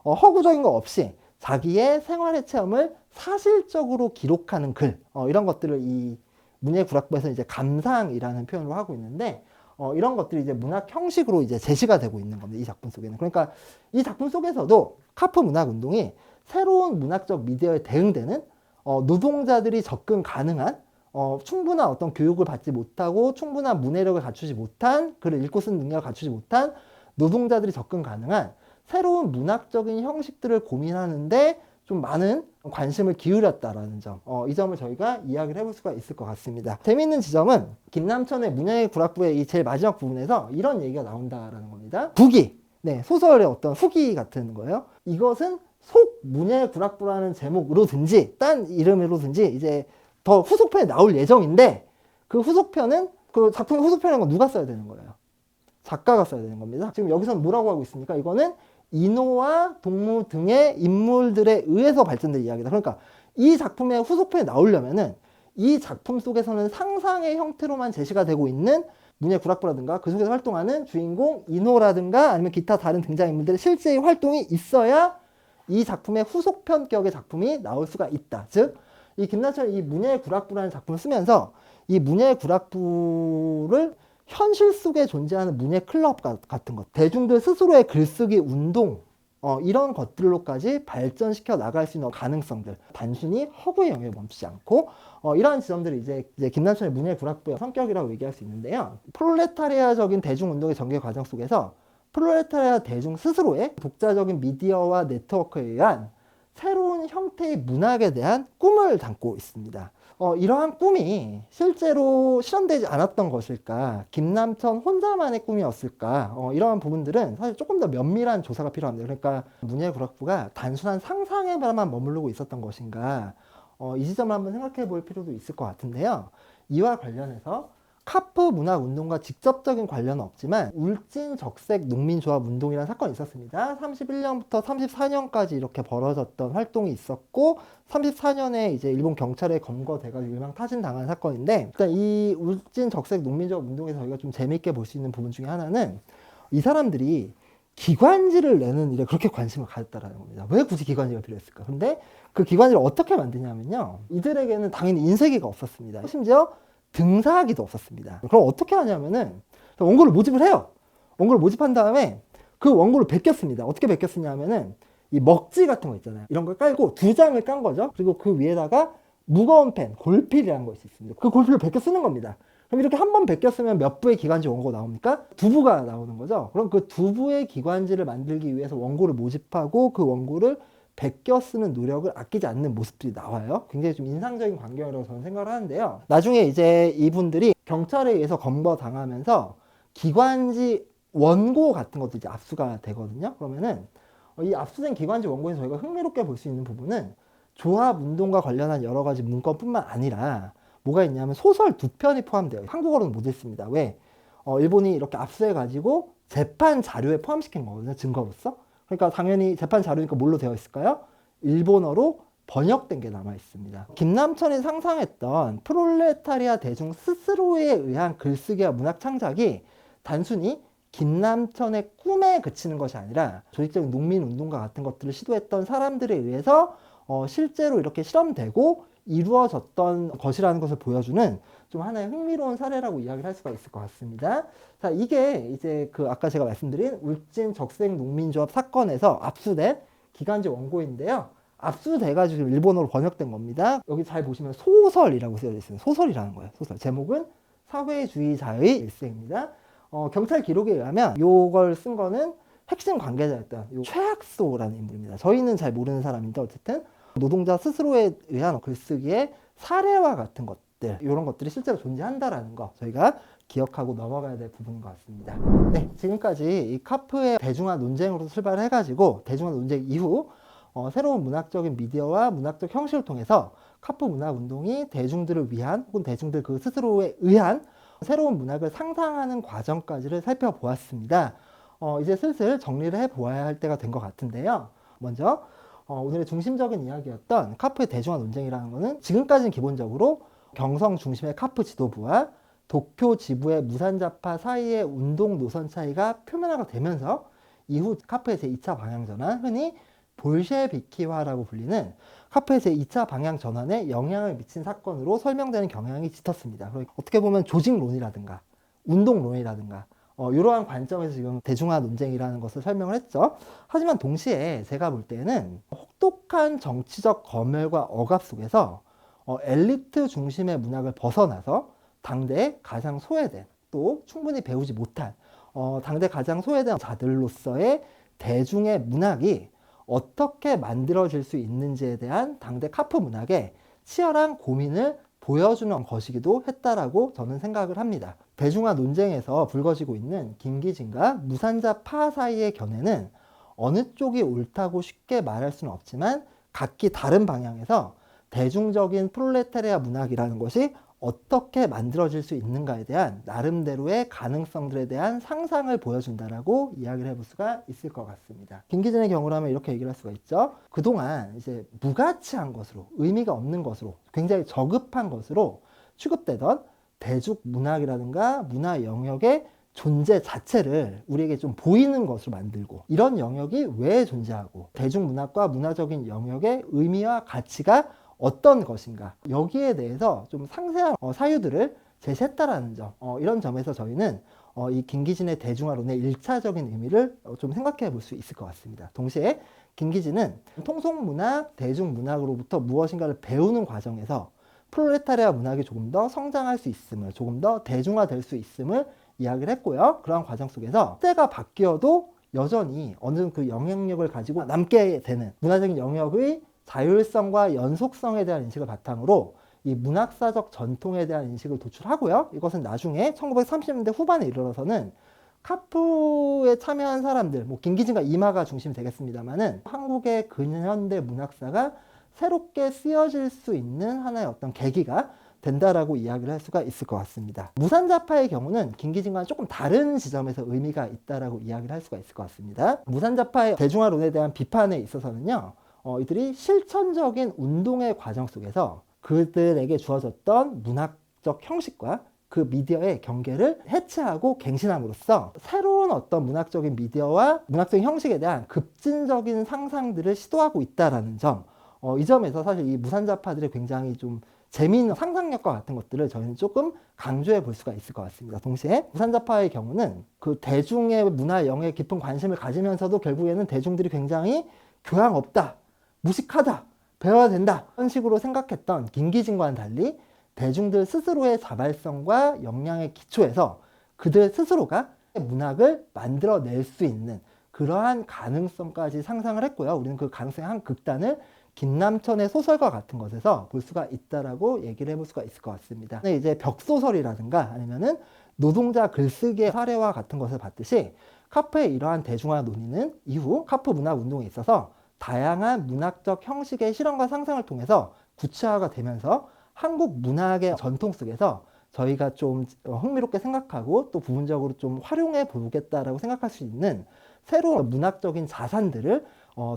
허구적인 거 없이 자기의 생활의 체험을 사실적으로 기록하는 글, 이런 것들을 이 문예구락부에서 이제 감상이라는 표현으로 하고 있는데 이런 것들이 이제 문학 형식으로 이제 제시가 되고 있는 겁니다. 이 작품 속에는. 그러니까 이 작품 속에서도 카프 문학 운동이 새로운 문학적 미디어에 대응되는 노동자들이 접근 가능한 충분한 어떤 교육을 받지 못하고 충분한 문해력을 갖추지 못한 글을 읽고 쓰는 능력을 갖추지 못한 노동자들이 접근 가능한 새로운 문학적인 형식들을 고민하는데 좀 많은 관심을 기울였다라는 점, 이 점을 저희가 이야기를 해볼 수가 있을 것 같습니다. 재미있는 지점은 김남천의 문예구락부의 이 제일 마지막 부분에서 이런 얘기가 나온다라는 겁니다. 후기, 네, 소설의 어떤 후기 같은 거예요. 이것은 속 문예구락부라는 제목으로든지 딴 이름으로든지 이제 더 후속편에 나올 예정인데 그 후속편은 그 작품의 후속편이라는 건 누가 써야 되는 거예요? 작가가 써야 되는 겁니다. 지금 여기서는 뭐라고 하고 있습니까? 이거는 인호와 동무 등의 인물들에 의해서 발전된 이야기다. 그러니까 이 작품의 후속편이 나오려면은 이 작품 속에서는 상상의 형태로만 제시가 되고 있는 문예구락부라든가 그 속에서 활동하는 주인공 인호라든가 아니면 기타 다른 등장인물들의 실제의 활동이 있어야 이 작품의 후속편격의 작품이 나올 수가 있다. 즉, 이 김남천이 이 문예구락부라는 작품을 쓰면서 이 문예구락부를 현실 속에 존재하는 문예클럽 같은 것, 대중들 스스로의 글쓰기 운동, 이런 것들로까지 발전시켜 나갈 수 있는 가능성들, 단순히 허구의 영역에 멈추지 않고 이러한 지점들이 이제 김남천의 문예구락부의 성격이라고 얘기할 수 있는데요. 프롤레타리아적인 대중운동의 전개 과정 속에서 프롤레타리아 대중 스스로의 독자적인 미디어와 네트워크에 의한 새로운 형태의 문학에 대한 꿈을 담고 있습니다. 이러한 꿈이 실제로 실현되지 않았던 것일까? 김남천 혼자만의 꿈이었을까? 이러한 부분들은 사실 조금 더 면밀한 조사가 필요합니다. 그러니까 문예구락부가 단순한 상상에만 머무르고 있었던 것인가? 이 지점을 한번 생각해 볼 필요도 있을 것 같은데요. 이와 관련해서 카프 문학 운동과 직접적인 관련은 없지만 울진적색 농민조합 운동이라는 사건이 있었습니다. 31년부터 34년까지 이렇게 벌어졌던 활동이 있었고 34년에 이제 일본 경찰에 검거돼가지고 일망타진당한 사건인데, 일단 이 울진적색 농민조합 운동에서 저희가 좀 재미있게 볼 수 있는 부분 중에 하나는 이 사람들이 기관지를 내는 일에 그렇게 관심을 가졌다라는 겁니다. 왜 굳이 기관지가 필요했을까? 근데 그 기관지를 어떻게 만드냐면요, 이들에게는 당연히 인쇄기가 없었습니다. 심지어 등사하기도 없었습니다. 그럼 어떻게 하냐면은 원고를 모집을 해요. 원고를 모집한 다음에 그 원고를 베꼈습니다. 어떻게 베꼈느냐면은 이 먹지 같은 거 있잖아요. 이런 걸 깔고 2장을 깐 거죠. 그리고 그 위에다가 무거운 펜, 골필이라는 것이 있습니다. 그 골필을 베껴 쓰는 겁니다. 그럼 이렇게 한 번 베껴 쓰면 몇 부의 기관지 원고가 나옵니까? 2부가 나오는 거죠. 그럼 그 2부의 기관지를 만들기 위해서 원고를 모집하고 그 원고를 베껴 쓰는 노력을 아끼지 않는 모습들이 나와요. 굉장히 좀 인상적인 광경이라고 저는 생각을 하는데요. 나중에 이제 이분들이 경찰에 의해서 검거당하면서 기관지 원고 같은 것도 이제 압수가 되거든요. 그러면은 이 압수된 기관지 원고에서 저희가 흥미롭게 볼 수 있는 부분은 조합 운동과 관련한 여러 가지 문건뿐만 아니라 뭐가 있냐면 소설 2편이 포함되어 있어요. 한국어로는 못 읽습니다. 왜? 일본이 이렇게 압수해가지고 재판 자료에 포함시킨 거거든요. 증거로서. 그러니까 당연히 재판 자료니까 뭘로 되어 있을까요? 일본어로 번역된 게 남아 있습니다. 김남천이 상상했던 프롤레타리아 대중 스스로에 의한 글쓰기와 문학 창작이 단순히 김남천의 꿈에 그치는 것이 아니라 조직적인 농민운동과 같은 것들을 시도했던 사람들에 의해서 실제로 이렇게 실험되고 이루어졌던 것이라는 것을 보여주는 좀 하나의 흥미로운 사례라고 이야기를 할 수가 있을 것 같습니다. 자, 이게 이제 그 아까 제가 말씀드린 울진 적색 농민조합 사건에서 압수된 기관지 원고인데요. 압수돼가지고 일본어로 번역된 겁니다. 여기 잘 보시면 소설이라고 쓰여져 있습니다. 소설이라는 거예요. 소설. 제목은 사회주의자의 일생입니다. 경찰 기록에 의하면 이걸 쓴 거는 핵심 관계자였던 최학소라는 인물입니다. 저희는 잘 모르는 사람인데 어쨌든 노동자 스스로에 의한 글쓰기의 사례와 같은 것들, 것들, 이런 것들이 실제로 존재한다라는 거 저희가 기억하고 넘어가야 될 부분인 것 같습니다. 네, 지금까지 이 카프의 대중화 논쟁으로 출발해가지고 대중화 논쟁 이후 새로운 문학적인 미디어와 문학적 형식을 통해서 카프 문학 운동이 대중들을 위한 혹은 대중들 그 스스로에 의한 새로운 문학을 상상하는 과정까지를 살펴보았습니다. 이제 슬슬 정리를 해보아야 할 때가 된 것 같은데요. 먼저 오늘의 중심적인 이야기였던 카프의 대중화 논쟁이라는 것은 지금까지는 기본적으로 경성 중심의 카프 지도부와 도쿄 지부의 무산자파 사이의 운동 노선 차이가 표면화가 되면서 이후 카프의 제2차 방향전환, 흔히 볼셰비키화라고 불리는 카프의 제2차 방향전환에 영향을 미친 사건으로 설명되는 경향이 짙었습니다. 어떻게 보면 조직론이라든가 운동론이라든가 이러한 관점에서 지금 대중화 논쟁이라는 것을 설명을 했죠. 하지만 동시에 제가 볼 때는 혹독한 정치적 검열과 억압 속에서 엘리트 중심의 문학을 벗어나서 당대에 가장 소외된, 또 충분히 배우지 못한 당대 가장 소외된 자들로서의 대중의 문학이 어떻게 만들어질 수 있는지에 대한 당대 카프 문학의 치열한 고민을 보여주는 것이기도 했다라고 저는 생각을 합니다. 대중화 논쟁에서 불거지고 있는 김기진과 무산자파 사이의 견해는 어느 쪽이 옳다고 쉽게 말할 수는 없지만 각기 다른 방향에서 대중적인 프롤레타리아 문학이라는 것이 어떻게 만들어질 수 있는가에 대한 나름대로의 가능성들에 대한 상상을 보여준다라고 이야기를 해볼 수가 있을 것 같습니다. 김기진의 경우라면 이렇게 얘기를 할 수가 있죠. 그동안 이제 무가치한 것으로, 의미가 없는 것으로, 굉장히 저급한 것으로 취급되던 대중 문학이라든가 문화 영역의 존재 자체를 우리에게 좀 보이는 것으로 만들고, 이런 영역이 왜 존재하고 대중문학과 문화적인 영역의 의미와 가치가 어떤 것인가, 여기에 대해서 좀 상세한 사유들을 제시했다라는 점, 이런 점에서 저희는 이 김기진의 대중화론의 1차적인 의미를 좀 생각해 볼 수 있을 것 같습니다. 동시에 김기진은 통속문학, 대중문학으로부터 무엇인가를 배우는 과정에서 프롤레타리아 문학이 조금 더 성장할 수 있음을, 조금 더 대중화될 수 있음을 이야기를 했고요. 그러한 과정 속에서 시대가 바뀌어도 여전히 어느 정도 그 영향력을 가지고 남게 되는 문화적인 영역의 자율성과 연속성에 대한 인식을 바탕으로 이 문학사적 전통에 대한 인식을 도출하고요. 이것은 나중에 1930년대 후반에 이르러서는 카프에 참여한 사람들, 김기진과 이마가 중심이 되겠습니다만은 한국의 근현대 문학사가 새롭게 쓰여질 수 있는 하나의 어떤 계기가 된다라고 이야기를 할 수가 있을 것 같습니다. 무산자파의 경우는 김기진과는 조금 다른 지점에서 의미가 있다라고 이야기를 할 수가 있을 것 같습니다. 무산자파의 대중화론에 대한 비판에 있어서는요, 이들이 실천적인 운동의 과정 속에서 그들에게 주어졌던 문학적 형식과 그 미디어의 경계를 해체하고 갱신함으로써 새로운 어떤 문학적인 미디어와 문학적인 형식에 대한 급진적인 상상들을 시도하고 있다라는 점, 이 점에서 사실 이 무산자파들의 굉장히 좀 재미있는 상상력과 같은 것들을 저희는 조금 강조해 볼 수가 있을 것 같습니다. 동시에 무산자파의 경우는 그 대중의 문화 영역에 깊은 관심을 가지면서도 결국에는 대중들이 굉장히 교양 없다, 무식하다, 배워야 된다, 이런 식으로 생각했던 김기진과는 달리 대중들 스스로의 자발성과 역량의 기초에서 그들 스스로가 문학을 만들어낼 수 있는 그러한 가능성까지 상상을 했고요. 우리는 그 가능성의 한 극단을 김남천의 소설과 같은 것에서 볼 수가 있다라고 얘기를 해볼 수가 있을 것 같습니다. 이제 벽소설이라든가 아니면은 노동자 글쓰기의 사례와 같은 것을 봤듯이 카프의 이러한 대중화 논의는 이후 카프 문학 운동에 있어서 다양한 문학적 형식의 실험과 상상을 통해서 구체화가 되면서 한국 문학의 전통 속에서 저희가 좀 흥미롭게 생각하고 또 부분적으로 좀 활용해 보겠다라고 생각할 수 있는 새로운 문학적인 자산들을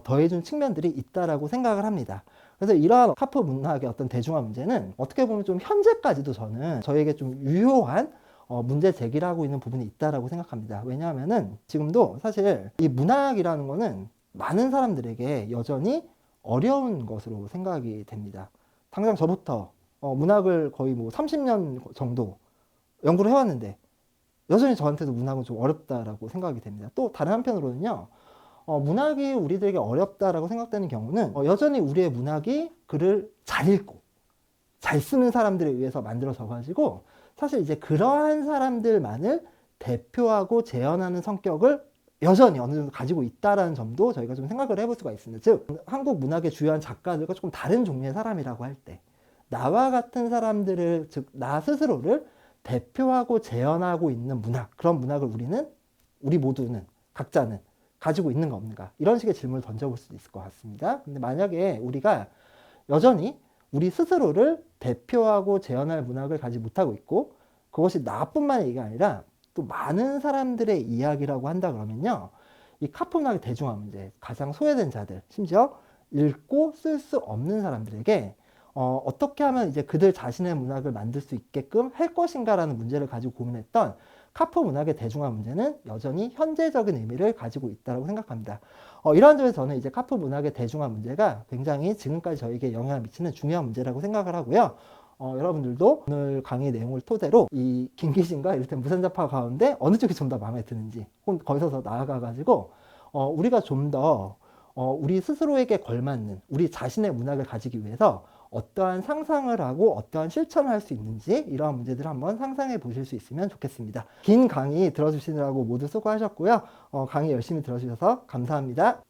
더해준 측면들이 있다라고 생각을 합니다. 그래서 이러한 카프 문학의 어떤 대중화 문제는 어떻게 보면 좀 현재까지도 저는 저에게 좀 유효한 문제 제기를 하고 있는 부분이 있다라고 생각합니다. 왜냐하면은 지금도 사실 이 문학이라는 거는 많은 사람들에게 여전히 어려운 것으로 생각이 됩니다. 당장 저부터 문학을 거의 30년 정도 연구를 해왔는데 여전히 저한테도 문학은 좀 어렵다라고 생각이 됩니다. 또 다른 한편으로는요, 문학이 우리들에게 어렵다라고 생각되는 경우는 여전히 우리의 문학이 글을 잘 읽고 잘 쓰는 사람들에 의해서 만들어져 가지고 사실 이제 그러한 사람들만을 대표하고 재현하는 성격을 여전히 어느 정도 가지고 있다라는 점도 저희가 좀 생각을 해볼 수가 있습니다. 즉 한국 문학의 주요한 작가들과 조금 다른 종류의 사람이라고 할 때 나와 같은 사람들을, 즉 나 스스로를 대표하고 재현하고 있는 문학, 그런 문학을 우리 모두는, 각자는 가지고 있는 가 없는가, 이런 식의 질문을 던져볼 수도 있을 것 같습니다. 근데 만약에 우리가 여전히 우리 스스로를 대표하고 재현할 문학을 가지 못하고 있고, 그것이 나뿐만 얘기가 아니라 또 많은 사람들의 이야기라고 한다 그러면요, 이 카프 문학의 대중화 문제, 가장 소외된 자들, 심지어 읽고 쓸 수 없는 사람들에게 어떻게 하면 이제 그들 자신의 문학을 만들 수 있게끔 할 것인가라는 문제를 가지고 고민했던 카프 문학의 대중화 문제는 여전히 현재적인 의미를 가지고 있다고 생각합니다. 이러한 점에서 저는 이제 카프 문학의 대중화 문제가 굉장히 지금까지 저에게 영향을 미치는 중요한 문제라고 생각을 하고요. 여러분들도 오늘 강의 내용을 토대로 이 김기신과 이를테면 무산자파 가운데 어느 쪽이 좀 더 마음에 드는지, 혹은 거기서 더 나아가가지고 우리가 좀 더 우리 스스로에게 걸맞는 우리 자신의 문학을 가지기 위해서 어떠한 상상을 하고 어떠한 실천을 할 수 있는지, 이러한 문제들을 한번 상상해 보실 수 있으면 좋겠습니다. 긴 강의 들어주시느라고 모두 수고하셨고요. 강의 열심히 들어주셔서 감사합니다.